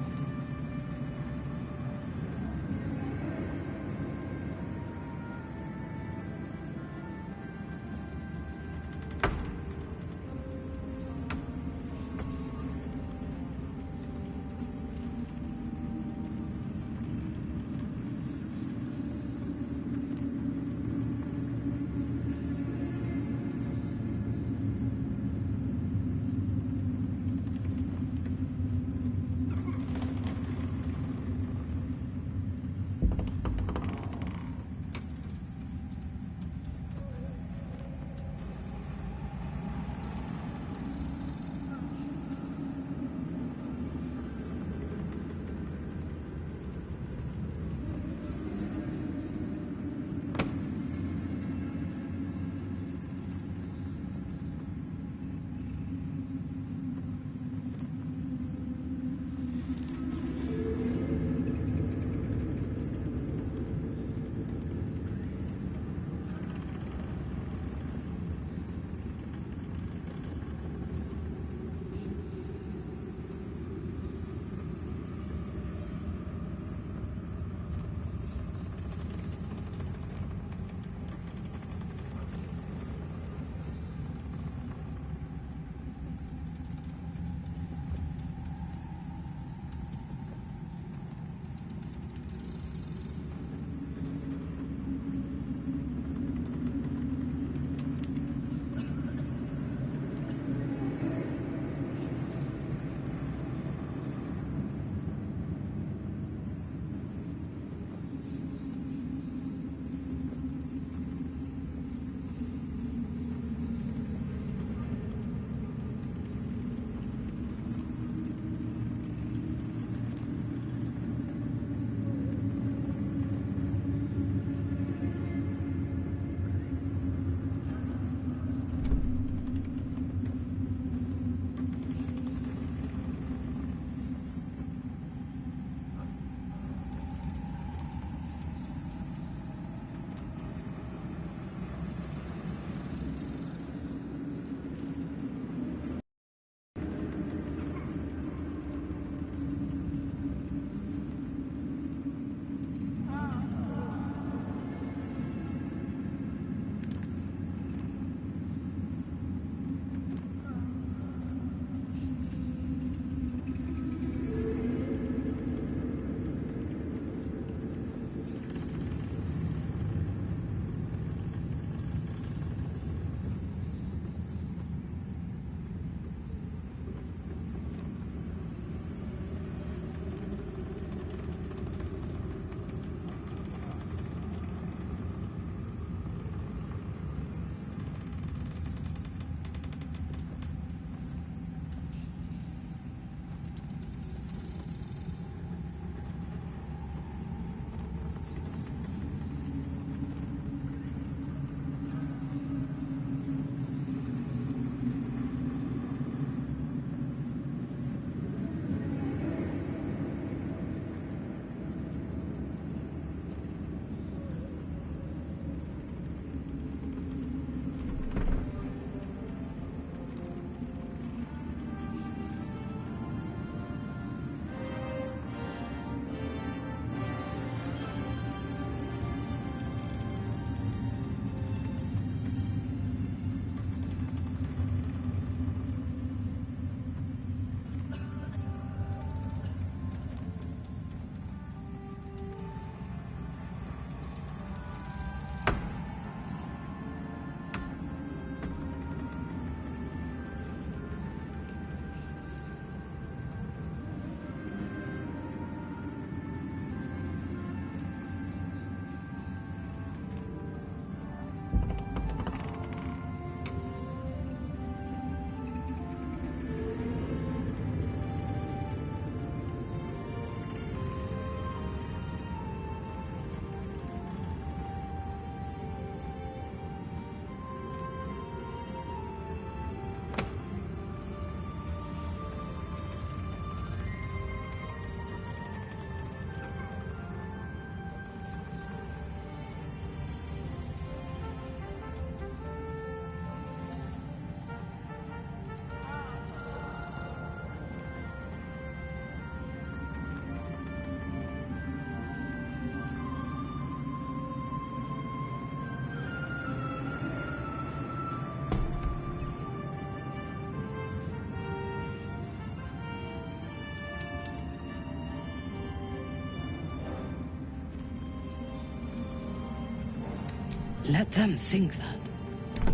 Let them think that.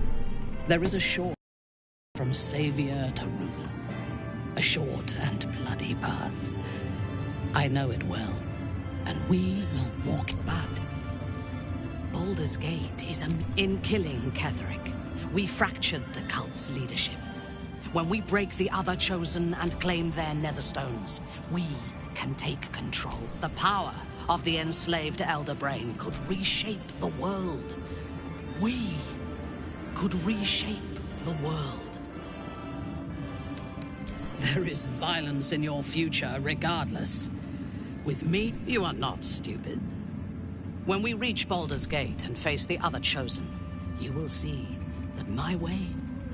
There is a short from savior to ruler. A short and bloody path. I know it well, and we will walk it back. Baldur's Gate is in killing Ketheric. We fractured the cult's leadership. When we break the other chosen and claim their netherstones, we can take control. The power of the enslaved Elder Brain could reshape the world. We could reshape the world. There is violence in your future, regardless. With me, you are not stupid. When we reach Baldur's Gate and face the other chosen, you will see that my way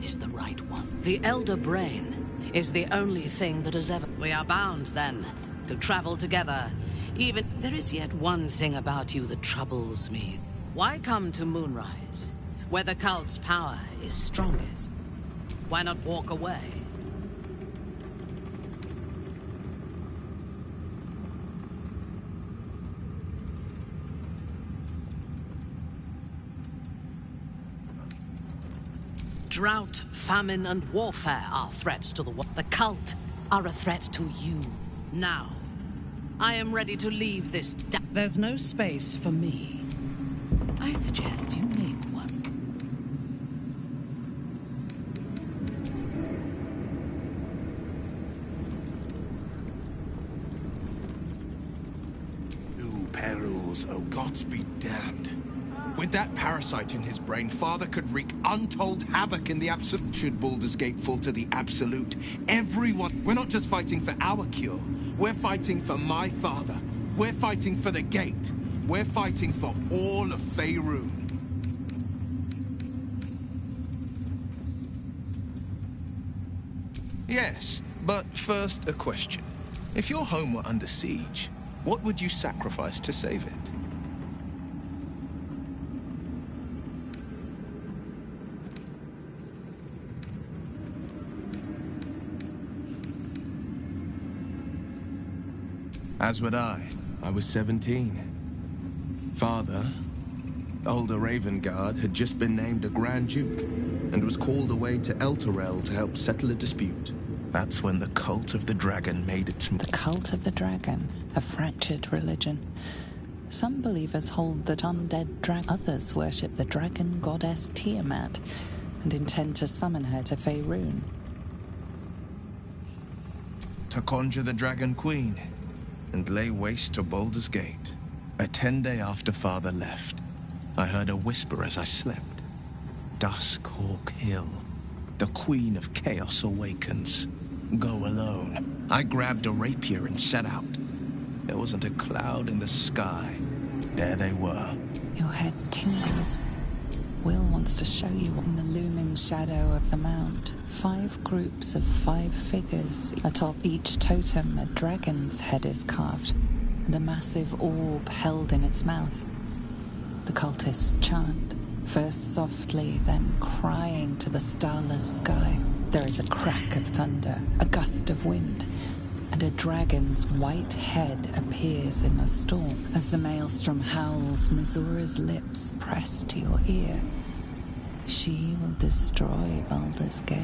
is the right one. The Elder Brain is the only thing that has ever... We are bound, then, to travel together. Even... There is yet one thing about you that troubles me. Why come to Moonrise, where the cult's power is strongest? Why not walk away? Drought, famine, and warfare are threats to the world. The cult are a threat to you. Now, I am ready to leave this. There's no space for me. I suggest you make one. New perils, oh gods be damned. With that parasite in his brain, Father could wreak untold havoc in the Absolute. Should Baldur's Gate fall to the Absolute, everyone... We're not just fighting for our cure. We're fighting for my father. We're fighting for the Gate. We're fighting for all of Faerun. Yes, but first a question. If your home were under siege, what would you sacrifice to save it? As would I. I was 17. Father, older Ravengard, had just been named a Grand Duke and was called away to Elturel to help settle a dispute. That's when the Cult of the Dragon made its... The Cult of the Dragon, a fractured religion. Some believers hold that undead others worship the dragon goddess Tiamat and intend to summon her to Faerun. To conjure the Dragon Queen and lay waste to Baldur's Gate. A 10-day after Father left, I heard a whisper as I slept. Duskhawk Hill. The Queen of Chaos awakens. Go alone. I grabbed a rapier and set out. There wasn't a cloud in the sky. There they were. Your head tingles. Will wants to show you in the looming shadow of the mount. 5 groups of 5 figures. Atop each totem, a dragon's head is carved, and a massive orb held in its mouth. The cultists chant, first softly, then crying to the starless sky. There is a crack of thunder, a gust of wind, and a dragon's white head appears in the storm. As the maelstrom howls, Missoura's lips press to your ear. She will destroy Baldur's Gate.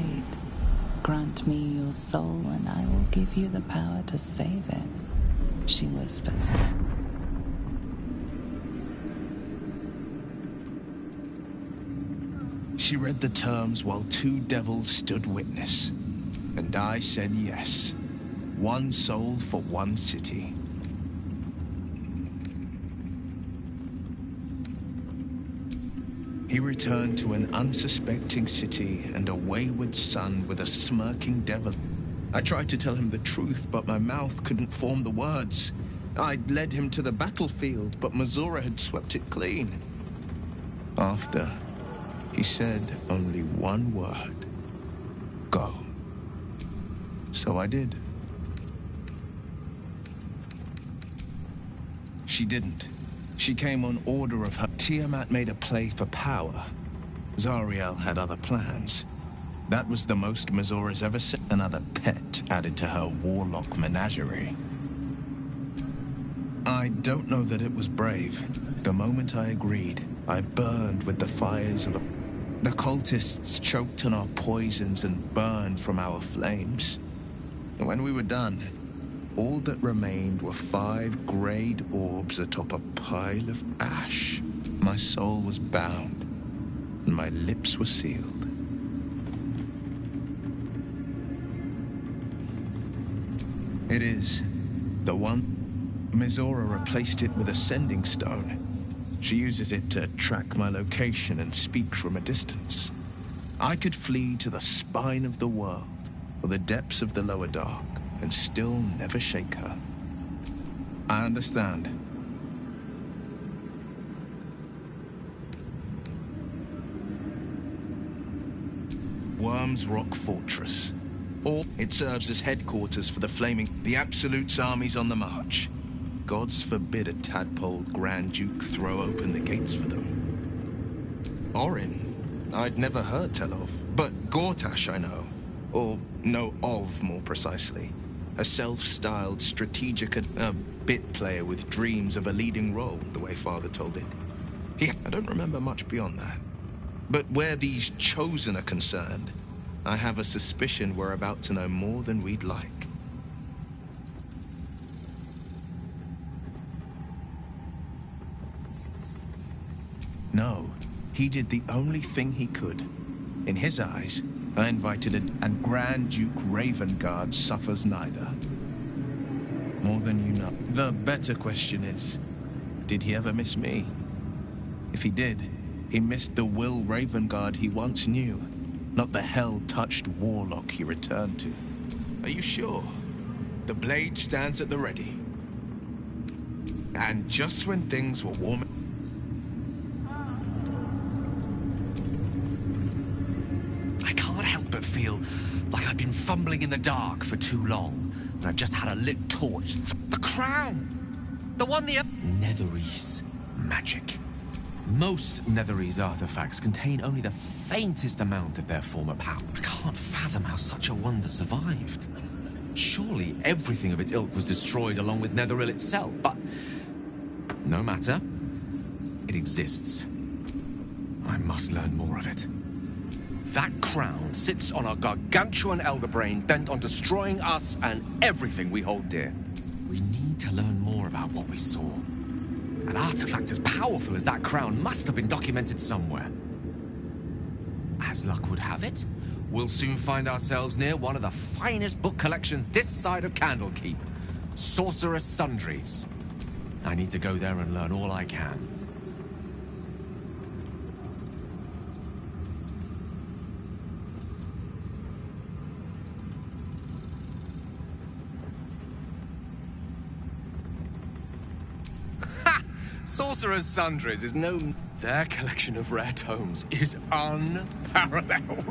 Grant me your soul, and I will give you the power to save it, she whispers. She read the terms while 2 devils stood witness, and I said yes. 1 soul for 1 city. He returned to an unsuspecting city and a wayward son with a smirking devil. I tried to tell him the truth, but my mouth couldn't form the words. I'd led him to the battlefield, but Missoura had swept it clean. After, he said only 1 word. Go. So I did. She didn't. She came on order of her. Tiamat made a play for power. Zariel had other plans. That was the most Missoura's ever seen. Another pet added to her warlock menagerie. I don't know that it was brave. The moment I agreed, I burned with the fires of a... The cultists choked on our poisons and burned from our flames. And when we were done, all that remained were 5 greyed orbs atop a pile of ash. My soul was bound, and my lips were sealed. It is the one... Mizora replaced it with a sending stone. She uses it to track my location and speak from a distance. I could flee to the spine of the world, or the depths of the lower dark, and still never shake her. I understand. Worm's Rock Fortress. Or it serves as headquarters for the Absolute's armies on the march. Gods forbid a tadpole Grand Duke throw open the gates for them. Orin, I'd never heard tell of, but Gortash I know. Or know of, more precisely. A self-styled strategic, a bit player with dreams of a leading role, the way Father told it. I don't remember much beyond that. But where these Chosen are concerned, I have a suspicion we're about to know more than we'd like. No, he did the only thing he could. In his eyes, I invited it, and Grand Duke Ravengard suffers neither. More than you know. The better question is, did he ever miss me? If he did, he missed the Will Ravengard he once knew, not the hell-touched warlock he returned to. Are you sure? The blade stands at the ready. And just when things were warm... I can't help but feel like I've been fumbling in the dark for too long, and I've just had a lit torch. The crown! The one the... Netherese magic. Most Netherese artifacts contain only the faintest amount of their former power. I can't fathom how such a wonder survived. Surely everything of its ilk was destroyed along with Netheril itself, but... no matter. It exists. I must learn more of it. That crown sits on a gargantuan elder brain bent on destroying us and everything we hold dear. We need to learn more about what we saw. An artifact as powerful as that crown must have been documented somewhere. As luck would have it, we'll soon find ourselves near one of the finest book collections this side of Candlekeep. Sorcerer's Sundries. I need to go there and learn all I can. Sorcerer's Sundries is known... Their collection of rare tomes is unparalleled.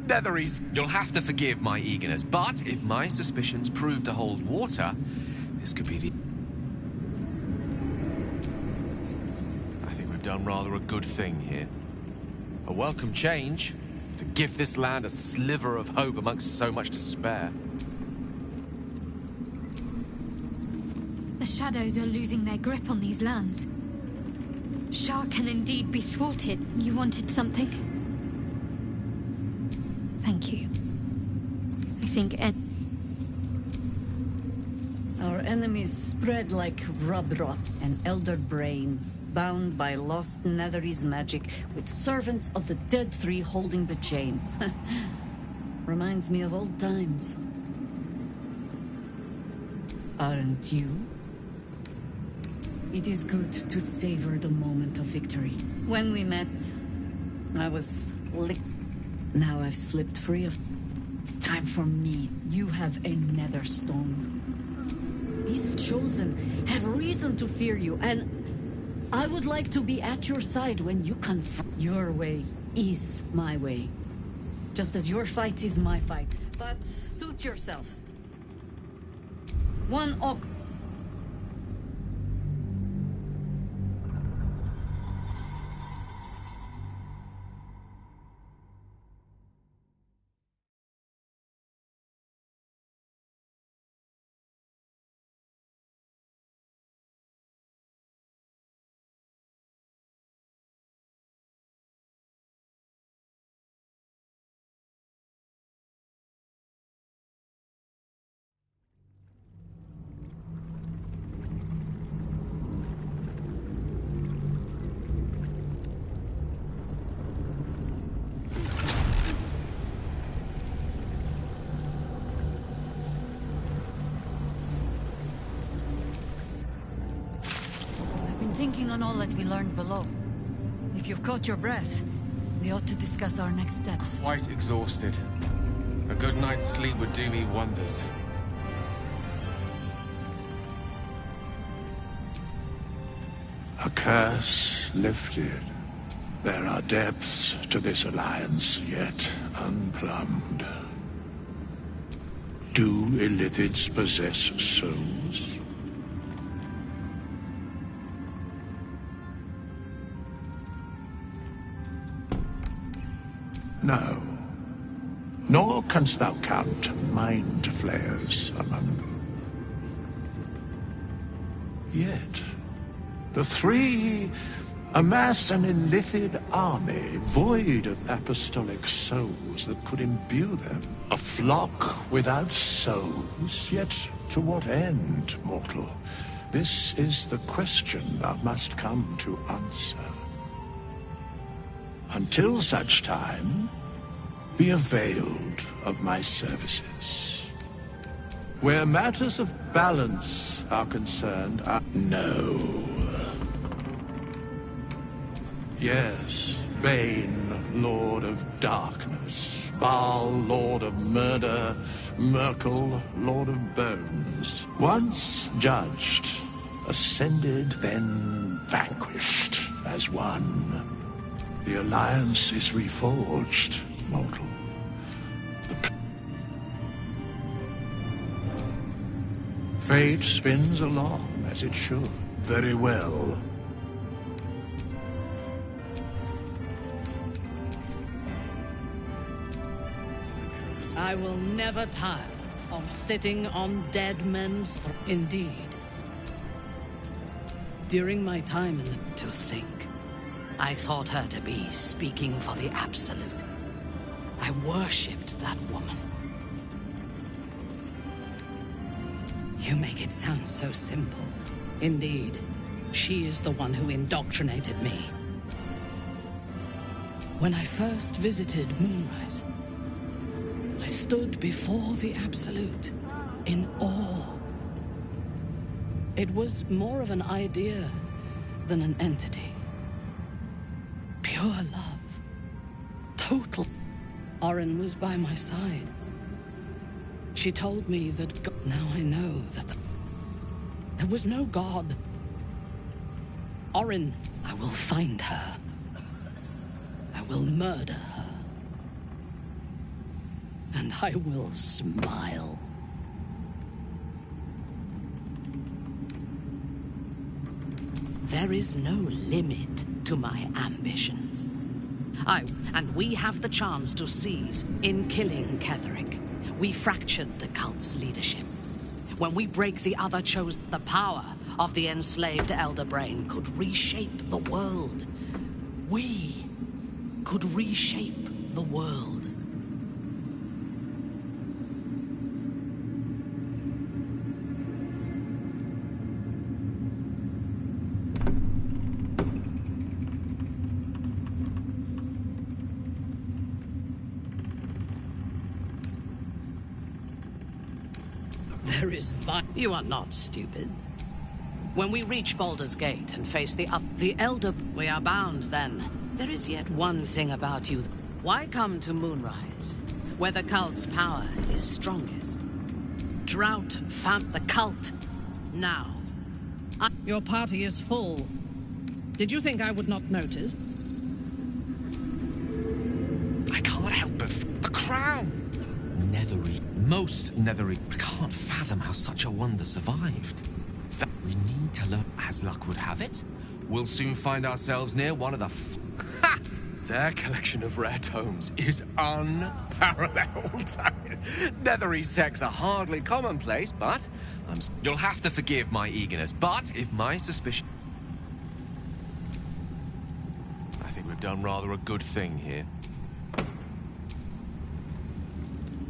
Netherese... You'll have to forgive my eagerness, but if my suspicions prove to hold water, this could be the... I think we've done rather a good thing here. A welcome change to give this land a sliver of hope amongst so much despair. The shadows are losing their grip on these lands. Shah can indeed be thwarted. You wanted something? Thank you. I think our enemies spread like rub rot, an elder brain, bound by lost Netherese magic, with servants of the dead three holding the chain. Reminds me of old times. Aren't you? It is good to savor the moment of victory. When we met, I was licked. Now I've slipped free of... It's time for me. You have a nether stone. These Chosen have reason to fear you, and I would like to be at your side when you confront... Your way is my way. Just as your fight is my fight. But suit yourself. One ok... thinking on all that we learned below. If you've caught your breath, we ought to discuss our next steps. Quite exhausted. A good night's sleep would do me wonders. A curse lifted. There are depths to this alliance yet unplumbed. Do Illithids possess souls? No. Nor canst thou count mind flayers among them. Yet, the three amass an Illithid army void of apostolic souls that could imbue them. A flock without souls, yet to what end, mortal? This is the question thou must come to answer. Until such time, be availed of my services. Where matters of balance are concerned, no. Yes, Bane, Lord of Darkness, Baal, Lord of Murder, Merkel, Lord of Bones. Once judged, ascended, then vanquished as one. The Alliance is reforged, mortal. Fate spins along as it should. Very well. I will never tire of sitting on dead men's Indeed. During my time in the... To think, I thought her to be speaking for the Absolute. I worshipped that woman. You make it sound so simple. Indeed, she is the one who indoctrinated me. When I first visited Moonrise, I stood before the Absolute, in awe. It was more of an idea than an entity. Pure love. Total. Orin was by my side. She told me that God... Now I know that there was no God. Orin, I will find her. I will murder her. And I will smile. There is no limit to my ambitions. And we have the chance to seize in killing Ketheric. We fractured the cult's leadership. When we break the other chose, the power of the enslaved Elder Brain could reshape the world. We could reshape the world. You are not stupid. When we reach Baldur's Gate and face the Elder... We are bound then. There is yet one thing about you. Why come to Moonrise, where the cult's power is strongest? Drought found the cult. Now. Your party is full. Did you think I would not notice? I can't help but... The crown! Nethery. Most Nethery. I can't fathom how such a wonder survived. We need to learn, as luck would have it. We'll soon find ourselves near one of the Ha! Their collection of rare tomes is unparalleled. Nethery's texts are hardly commonplace, but... You'll have to forgive my eagerness, but if my suspicion... I think we've done rather a good thing here.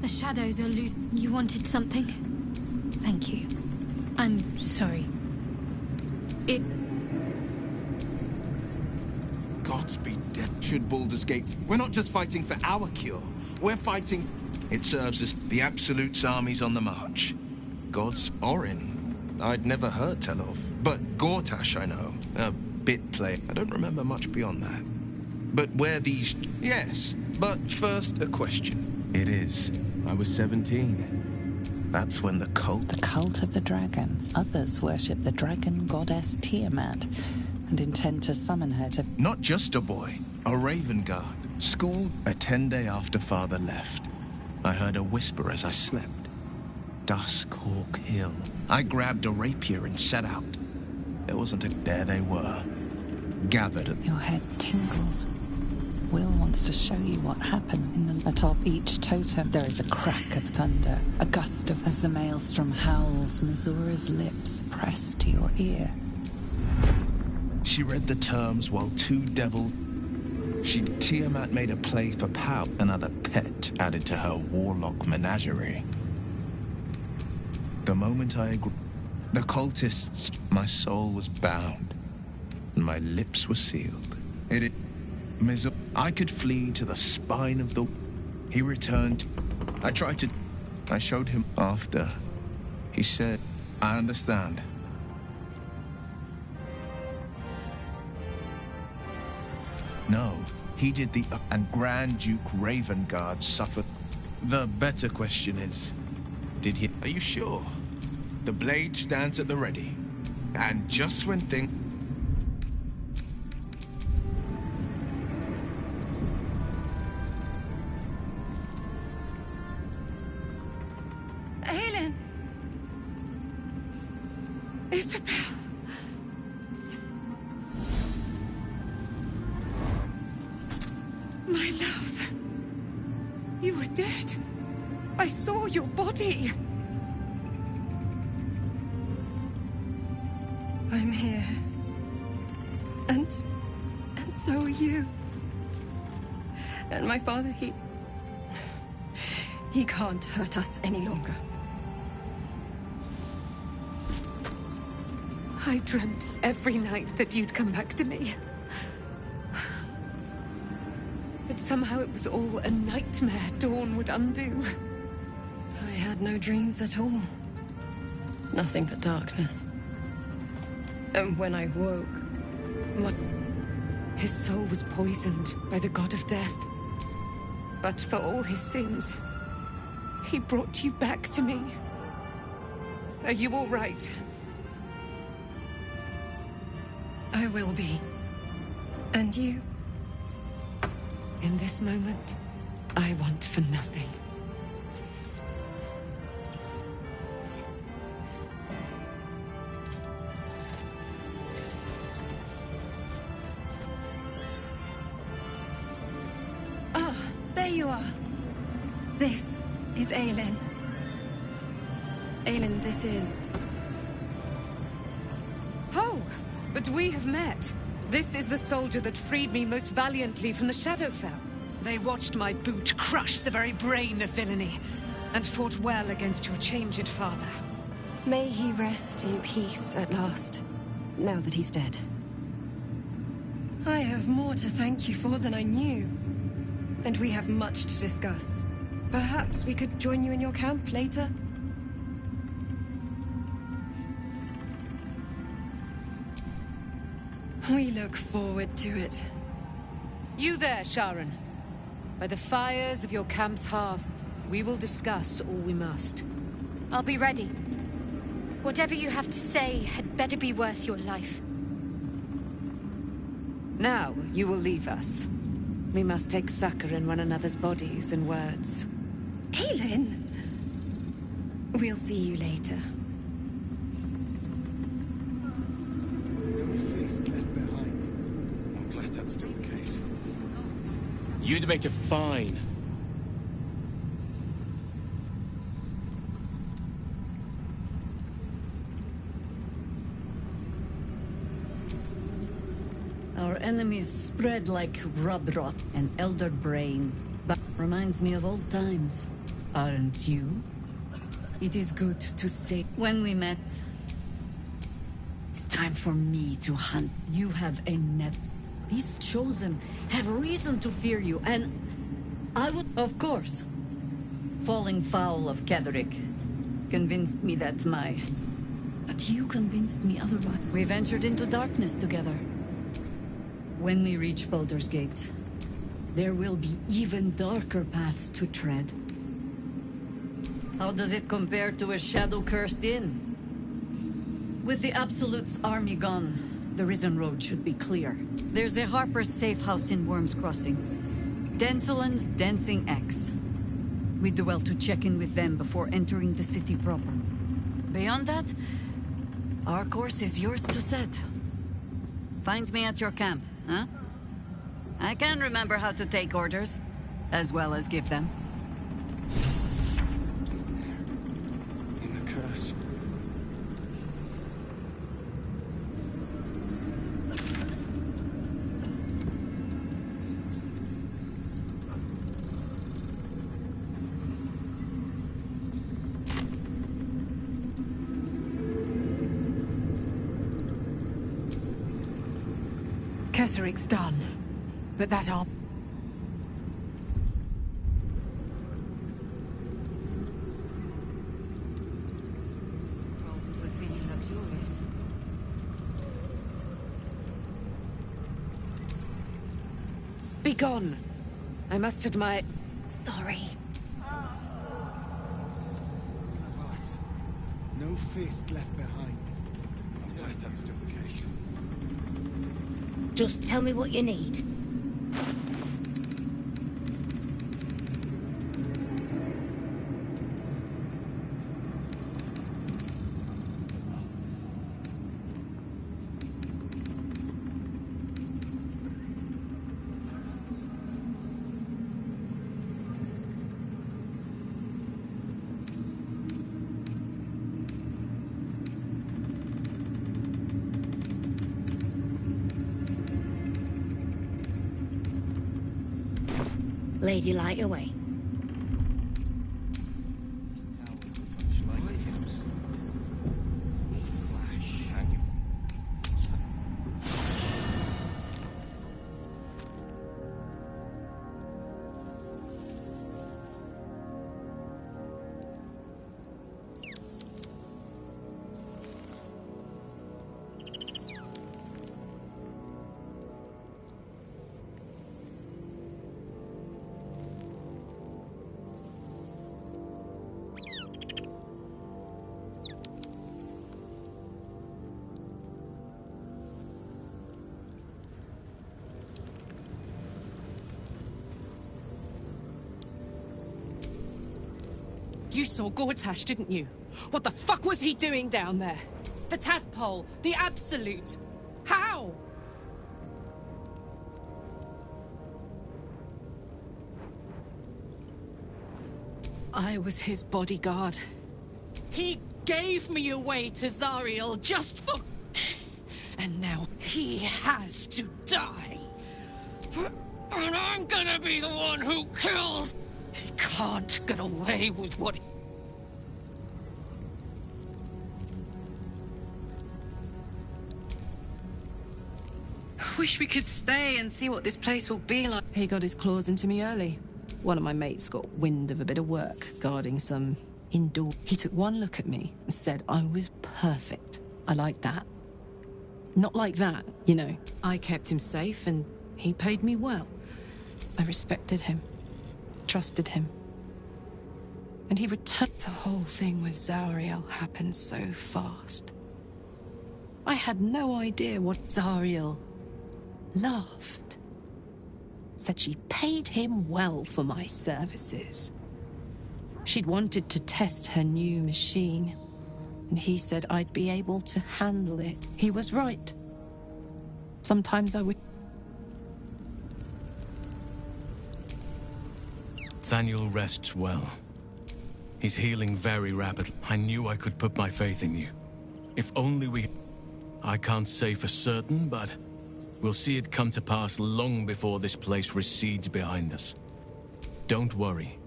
The shadows are loose. You wanted something? Thank you. I'm sorry. Godspeed, death. Should Baldur's Gate... We're not just fighting for our cure. We're fighting... It serves as the Absolute's armies on the march. God's Orin. I'd never heard tell of. But Gortash I know. bit play. I don't remember much beyond that. But where these... Yes, but first a question. It is. I was 17. That's when the cult... The cult of the dragon. Others worship the dragon goddess Tiamat and intend to summon her to... Not just a boy, a raven guard. School a 10-day after father left. I heard a whisper as I slept. Duskhawk Hill. I grabbed a rapier and set out. There wasn't a... There they were. Gathered at... Your head tingles. Will wants to show you what happened in the... Atop each totem, there is a crack of thunder. A gust of... As the maelstrom howls, Missoura's lips press to your ear. She read the terms while two devil... Tiamat made a play for power. Another pet added to her warlock menagerie. The moment I agreed... The cultists... My soul was bound, and my lips were sealed. I could flee to the spine of the... He returned. I tried to... I showed him after. He said, I understand. No, he did the... And Grand Duke Ravengard suffered. The better question is, did he... Are you sure? The blade stands at the ready. And just when things... Aelin! Isabel! My love. You were dead. I saw your body. I'm here. And so are you. And my father, he can't hurt us any longer. I dreamt every night that you'd come back to me. That somehow it was all a nightmare Dawn would undo. I had no dreams at all. Nothing but darkness. And when I woke, his soul was poisoned by the god of death. But for all his sins, he brought you back to me. Are you all right? I will be. And you? In this moment, I want for nothing. Ah, there you are. This is Aelin. Aelin, this is... Oh, but we have met. This is the soldier that freed me most valiantly from the Shadowfell. They watched my boot crush the very brain of villainy, and fought well against your changed father. May he rest in peace at last, now that he's dead. I have more to thank you for than I knew. And we have much to discuss. Perhaps we could join you in your camp later? We look forward to it. You there, Sharon. By the fires of your camp's hearth, we will discuss all we must. I'll be ready. Whatever you have to say had better be worth your life. Now, you will leave us. We must take succor in one another's bodies and words. Aelin! We'll see you later. I'm glad that's still the case. You'd make it fine. Our enemies spread like rub rot and elder brain. But reminds me of old times. Aren't you? It is good to say. When we met, it's time for me to hunt. You have a net. These chosen have reason to fear you, and I would, of course. Falling foul of Ketherick convinced me that But you convinced me otherwise. We ventured into darkness together. When we reach Baldur's Gate, there will be even darker paths to tread. How does it compare to a shadow-cursed inn? With the Absolute's army gone, the Risen Road should be clear. There's a Harper's safe house in Worm's Crossing. Denthelan's Dancing Axe. We do well to check in with them before entering the city proper. Beyond that, our course is yours to set. Find me at your camp, huh? I can remember how to take orders, as well as give them. In the curse. Ketheric's done, but that arm... We're feeling luxurious. Be gone! I must admire... Sorry. No fist left behind. I'm glad that's still the case. Just tell me what you need. Lady, light away. You saw Gortash, didn't you? What the fuck was he doing down there? The tadpole, the Absolute. How? I was his bodyguard. He gave me away to Zariel just for... And now he has to die. And I'm gonna be the one who kills... He can't get away with what... Wish we could stay and see what this place will be like. He got his claws into me early. One of my mates got wind of a bit of work guarding some indoor... He took one look at me and said I was perfect. I like that. Not like that, you know. I kept him safe and he paid me well. I respected him. Trusted him. And he returned. The whole thing with Zariel happened so fast. I had no idea what... Zariel laughed. Said she paid him well for my services. She'd wanted to test her new machine, and he said I'd be able to handle it. He was right. Sometimes I would... Thaniel rests well. He's healing very rapidly. I knew I could put my faith in you. If only we... I can't say for certain, but we'll see it come to pass long before this place recedes behind us. Don't worry.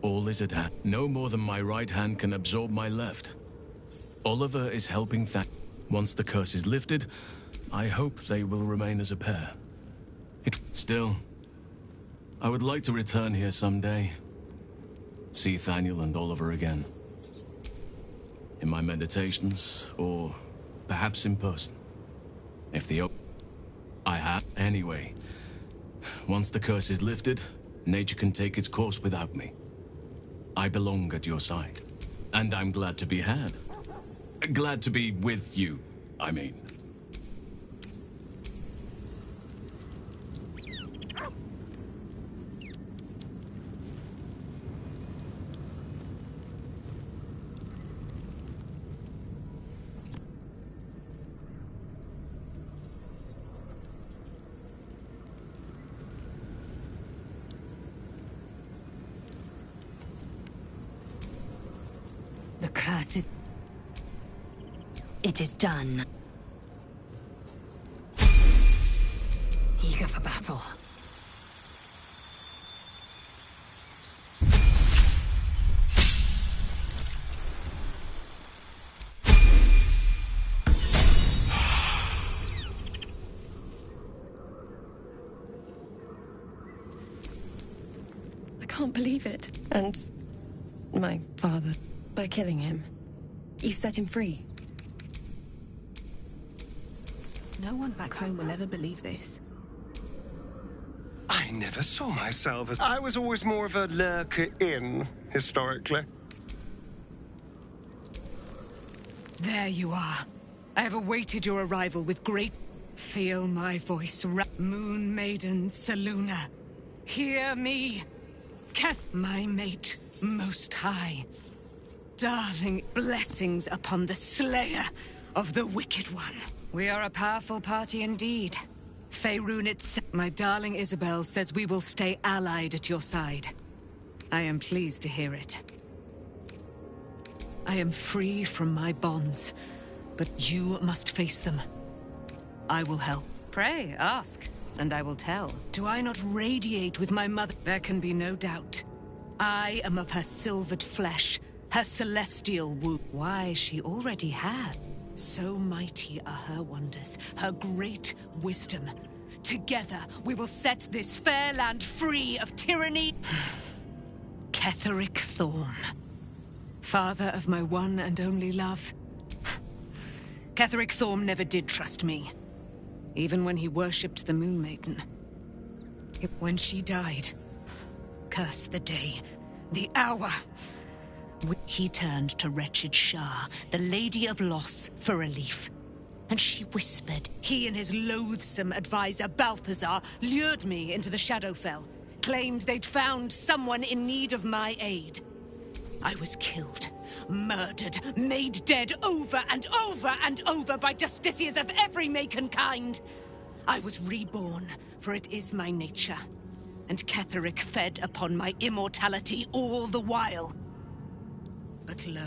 All is at hand. No more than my right hand can absorb my left. Oliver is helping Thaniel. Once the curse is lifted, I hope they will remain as a pair. Still, I would like to return here someday. See Thaniel and Oliver again. In my meditations, or perhaps in person. If the... I have... Anyway, once the curse is lifted, nature can take its course without me. I belong at your side. And I'm glad to be had. Glad to be with you, I mean. The curse is... It is done. Eager for battle. I can't believe it. And my father, by killing him, you set him free. No one back home will ever believe this. I never saw myself as... I was always more of a lurker in, historically. There you are. I have awaited your arrival with great... Feel my voice, Moon Maiden Selûne. Hear me, Keth, my mate, most high. Darling, blessings upon the slayer of the Wicked One. We are a powerful party indeed. Faerûn itself. My darling Isabel says we will stay allied at your side. I am pleased to hear it. I am free from my bonds, but you must face them. I will help. Pray, ask, and I will tell. Do I not radiate with my mother? There can be no doubt. I am of her silvered flesh, her celestial womb. Why, she already had. So mighty are her wonders, her great wisdom. Together, we will set this fair land free of tyranny. Ketheric Thorm, father of my one and only love. Ketheric Thorm never did trust me, even when he worshipped the Moon Maiden. When she died, curse the day, the hour. He turned to wretched Shah, the Lady of Loss, for relief. And she whispered. He and his loathsome advisor, Balthazar, lured me into the Shadowfell, claimed they'd found someone in need of my aid. I was killed, murdered, made dead over and over and over by justiciars of every make and kind. I was reborn, for it is my nature. And Ketheric fed upon my immortality all the while. But lo,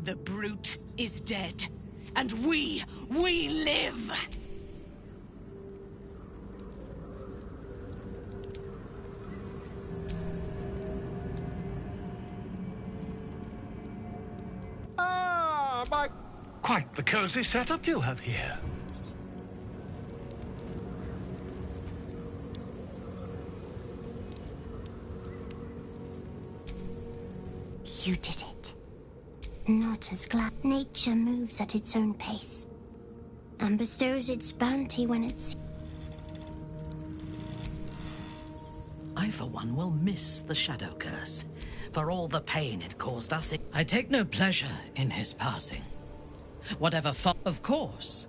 the brute is dead, and we live! Ah, my... Quite the cozy setup you have here. You did it. Not as glad. Nature moves at its own pace and bestows its bounty when it's... I, for one, will miss the Shadow Curse. For all the pain it caused us, I take no pleasure in his passing. Whatever of course.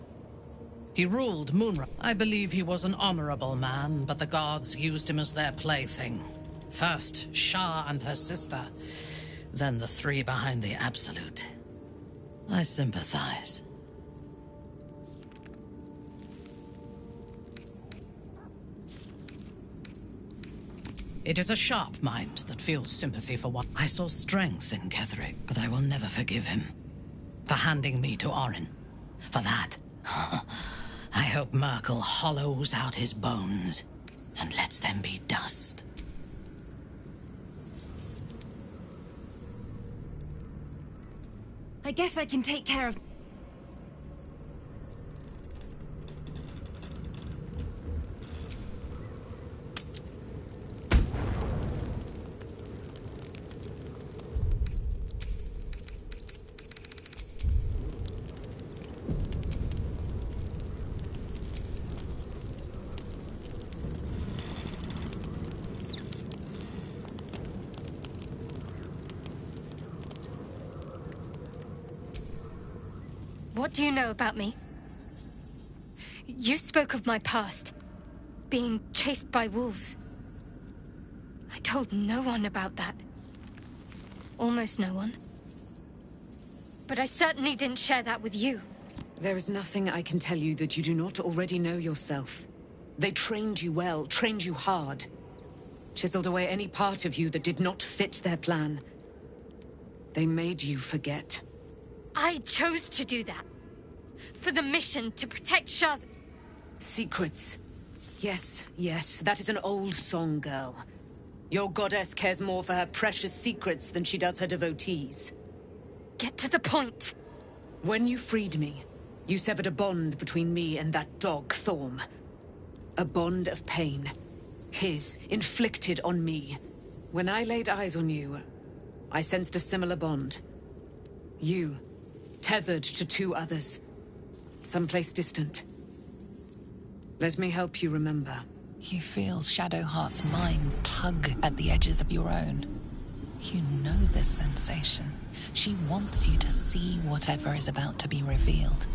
He ruled Moonra. I believe he was an honorable man, but the gods used him as their plaything. First, Shah and her sister, then the three behind the Absolute. I sympathize. It is a sharp mind that feels sympathy for one. I saw strength in Ketheric, but I will never forgive him. For handing me to Orin. For that, I hope Merkel hollows out his bones and lets them be dust. I guess I can take care of... What do you know about me? You spoke of my past. Being chased by wolves. I told no one about that. Almost no one. But I certainly didn't share that with you. There is nothing I can tell you that you do not already know yourself. They trained you well, trained you hard. Chiseled away any part of you that did not fit their plan. They made you forget. I chose to do that. For the mission to protect Shaz... Secrets. Yes, yes, that is an old song, girl. Your goddess cares more for her precious secrets than she does her devotees. Get to the point. When you freed me, you severed a bond between me and that dog, Thorm. A bond of pain. His, inflicted on me. When I laid eyes on you, I sensed a similar bond. You, tethered to two others. Someplace distant. Let me help you remember. You feel Shadowheart's mind tug at the edges of your own. You know this sensation. She wants you to see whatever is about to be revealed.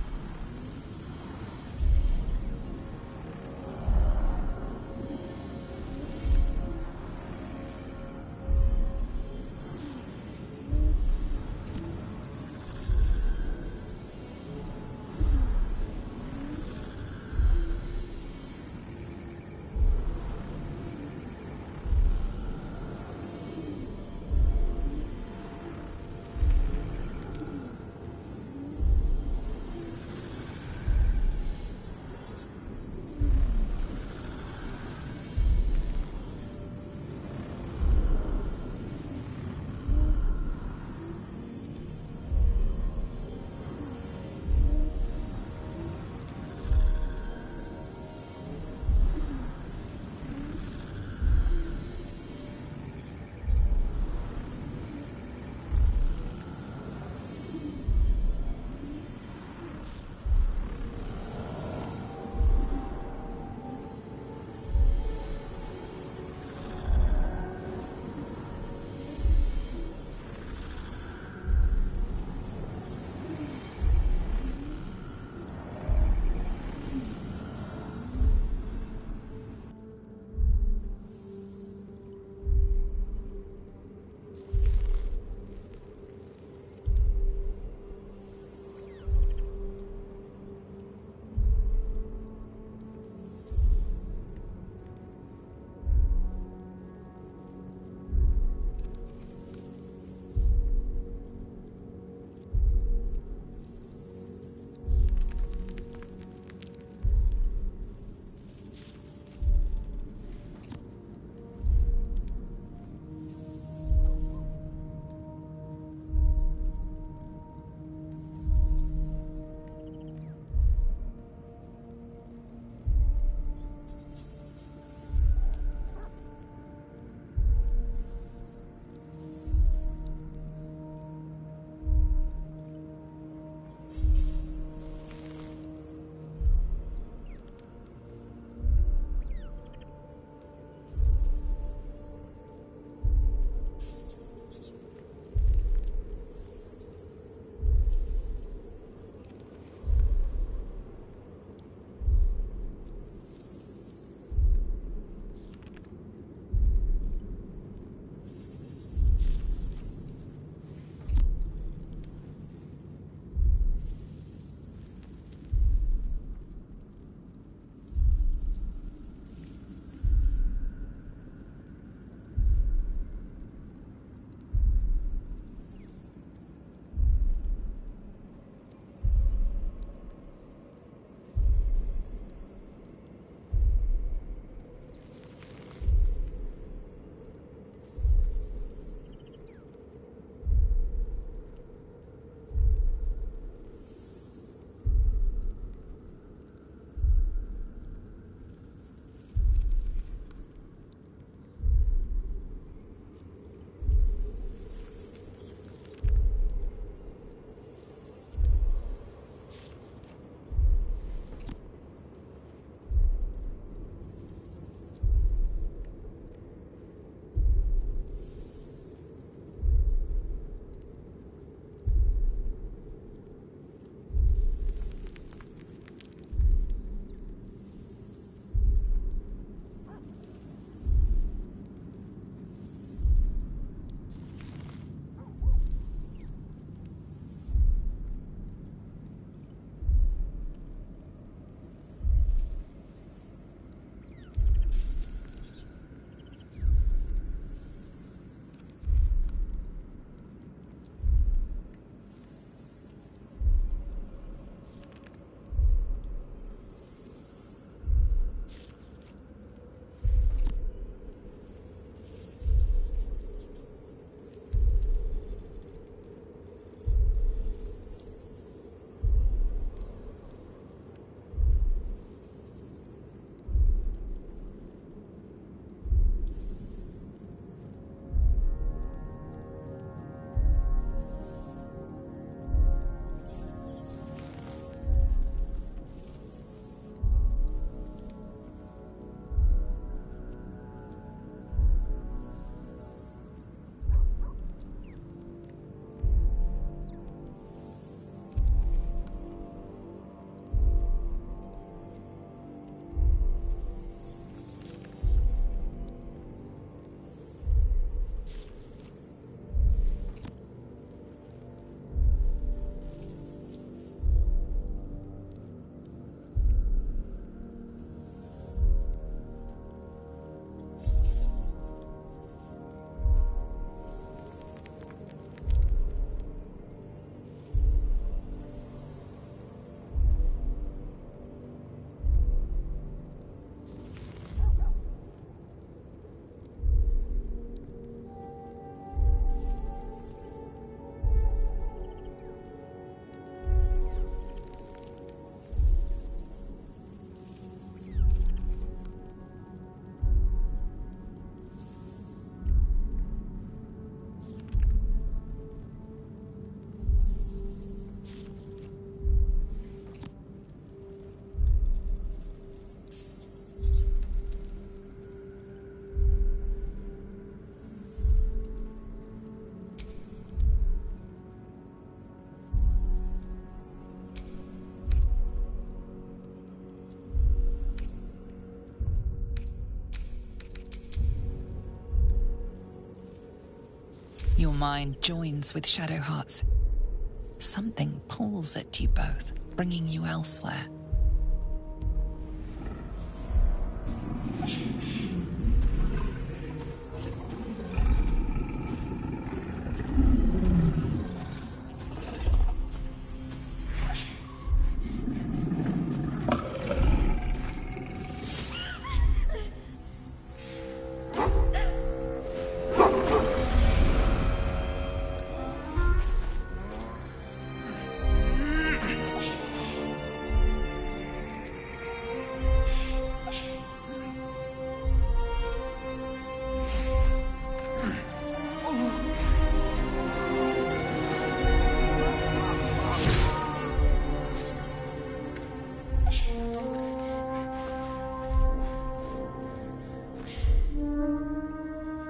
Your mind joins with Shadowheart's. Something pulls at you both, bringing you elsewhere.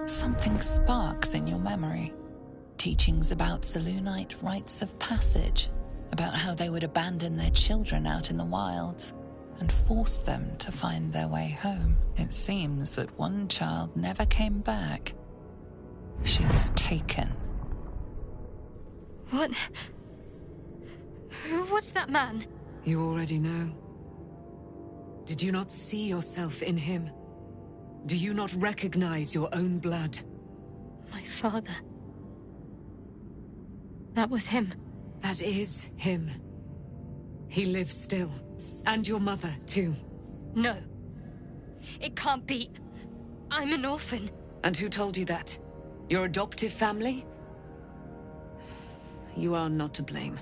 Something sparks in your memory. Teachings about Selûnite rites of passage, about how they would abandon their children out in the wilds and force them to find their way home. It seems that one child never came back. She was taken. What? Who was that man? You already know. Did you not see yourself in him? Do you not recognize your own blood? My father. That was him. That is him. He lives still. And your mother, too. No. It can't be. I'm an orphan. And who told you that? Your adoptive family? You are not to blame.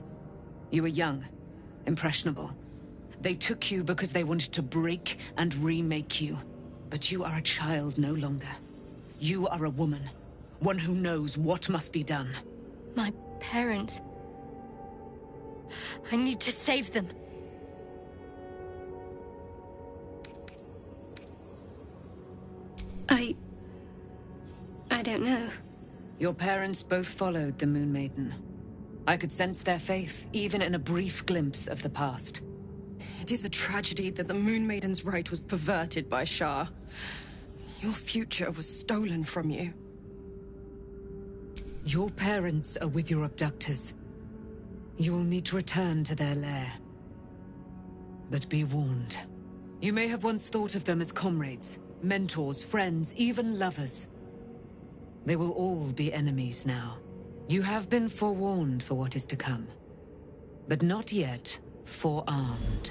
You were young, impressionable. They took you because they wanted to break and remake you. But you are a child no longer. You are a woman. One who knows what must be done. My parents. I need to save them. I don't know. Your parents both followed the Moon Maiden. I could sense their faith, even in a brief glimpse of the past. It is a tragedy that the Moon Maiden's right was perverted by Shah. Your future was stolen from you. Your parents are with your abductors. You will need to return to their lair. But be warned. You may have once thought of them as comrades, mentors, friends, even lovers. They will all be enemies now. You have been forewarned for what is to come, but not yet forearmed.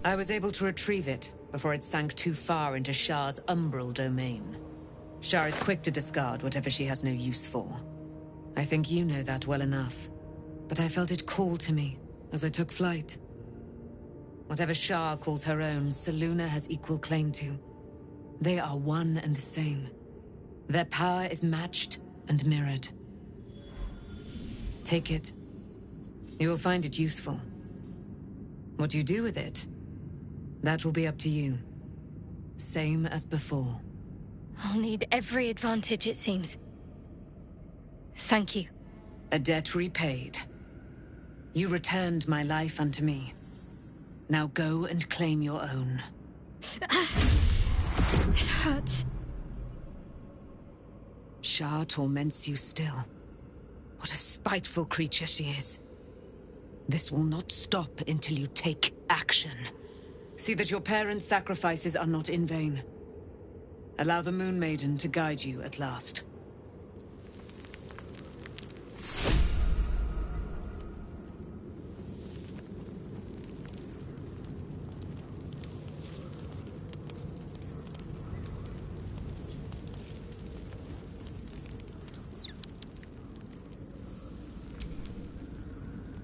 I was able to retrieve it before it sank too far into Shah's umbral domain. Shah is quick to discard whatever she has no use for. I think you know that well enough. But I felt it call to me as I took flight. Whatever Shah calls her own, Selûne has equal claim to. They are one and the same. Their power is matched and mirrored. Take it. You will find it useful. What you do with it, that will be up to you. Same as before. I'll need every advantage, it seems. Thank you. A debt repaid. You returned my life unto me. Now go and claim your own. It hurts. Shah torments you still. What a spiteful creature she is. This will not stop until you take action. See that your parents' sacrifices are not in vain. Allow the Moon Maiden to guide you at last.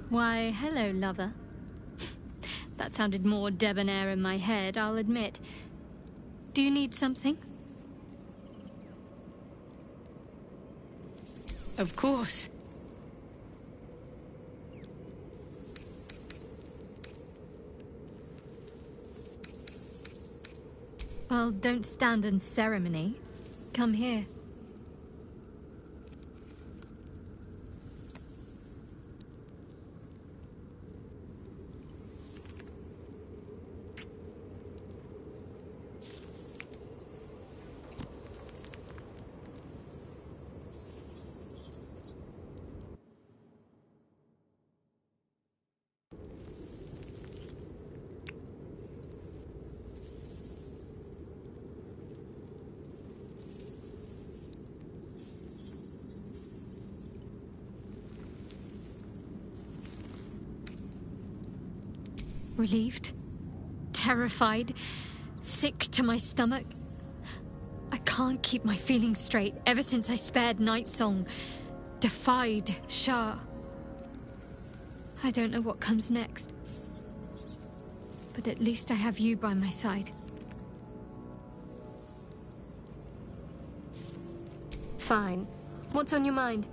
Why, hello, lover. That sounded more debonair in my head, I'll admit. Do you need something? Of course. Well, don't stand in ceremony. Come here. Relieved, terrified, sick to my stomach. I can't keep my feelings straight ever since I spared Nightsong, defied Shah. I don't know what comes next, but at least I have you by my side. Fine. What's on your mind?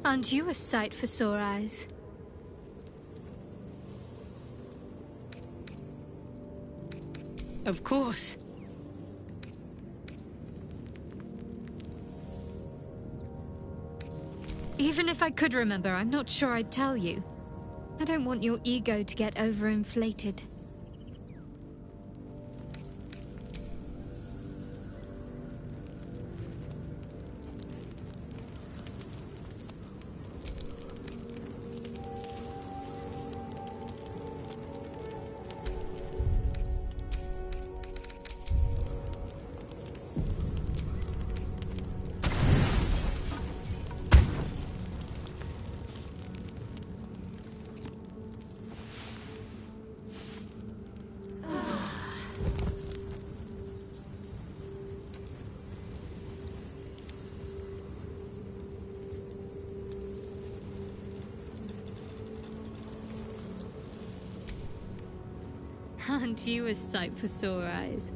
Aren't you a sight for sore eyes? Of course. Even if I could remember, I'm not sure I'd tell you. I don't want your ego to get overinflated. Aren't you a sight for sore eyes?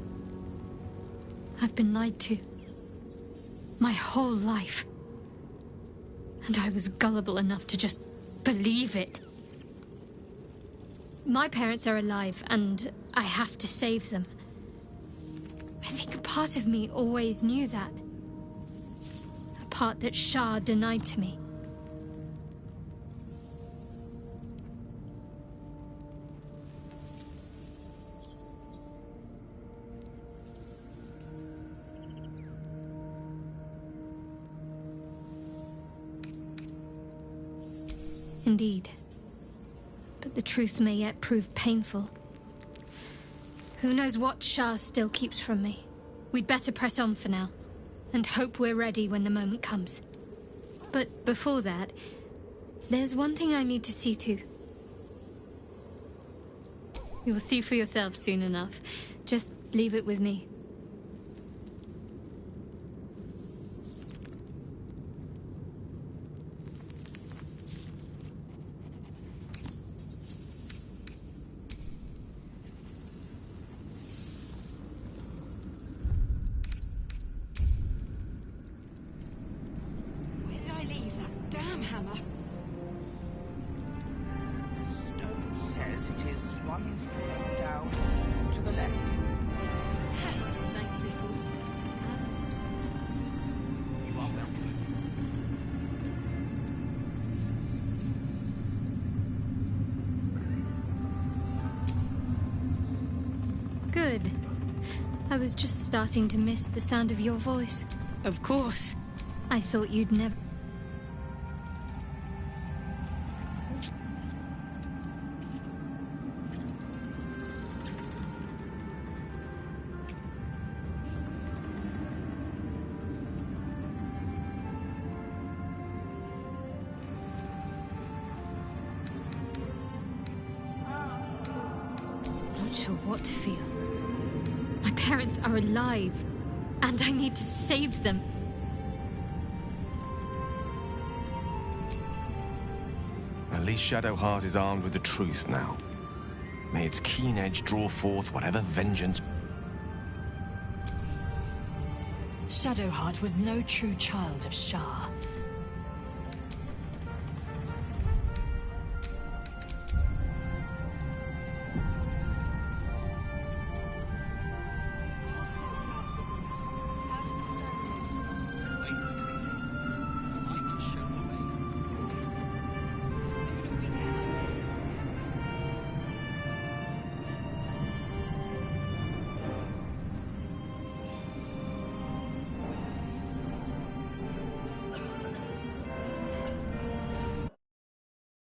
I've been lied to. My whole life. And I was gullible enough to just believe it. My parents are alive, and I have to save them. I think a part of me always knew that. A part that Shah denied to me. Indeed. But the truth may yet prove painful. Who knows what Shah still keeps from me? We'd better press on for now, and hope we're ready when the moment comes. But before that, there's one thing I need to see to. You'll see for yourself soon enough. Just leave it with me. Good. I was just starting to miss the sound of your voice. Of course. I thought you'd never... Not sure what to feel. My parents are alive, and I need to save them. At least Shadowheart is armed with the truth now. May its keen edge draw forth whatever vengeance... Shadowheart was no true child of Shah.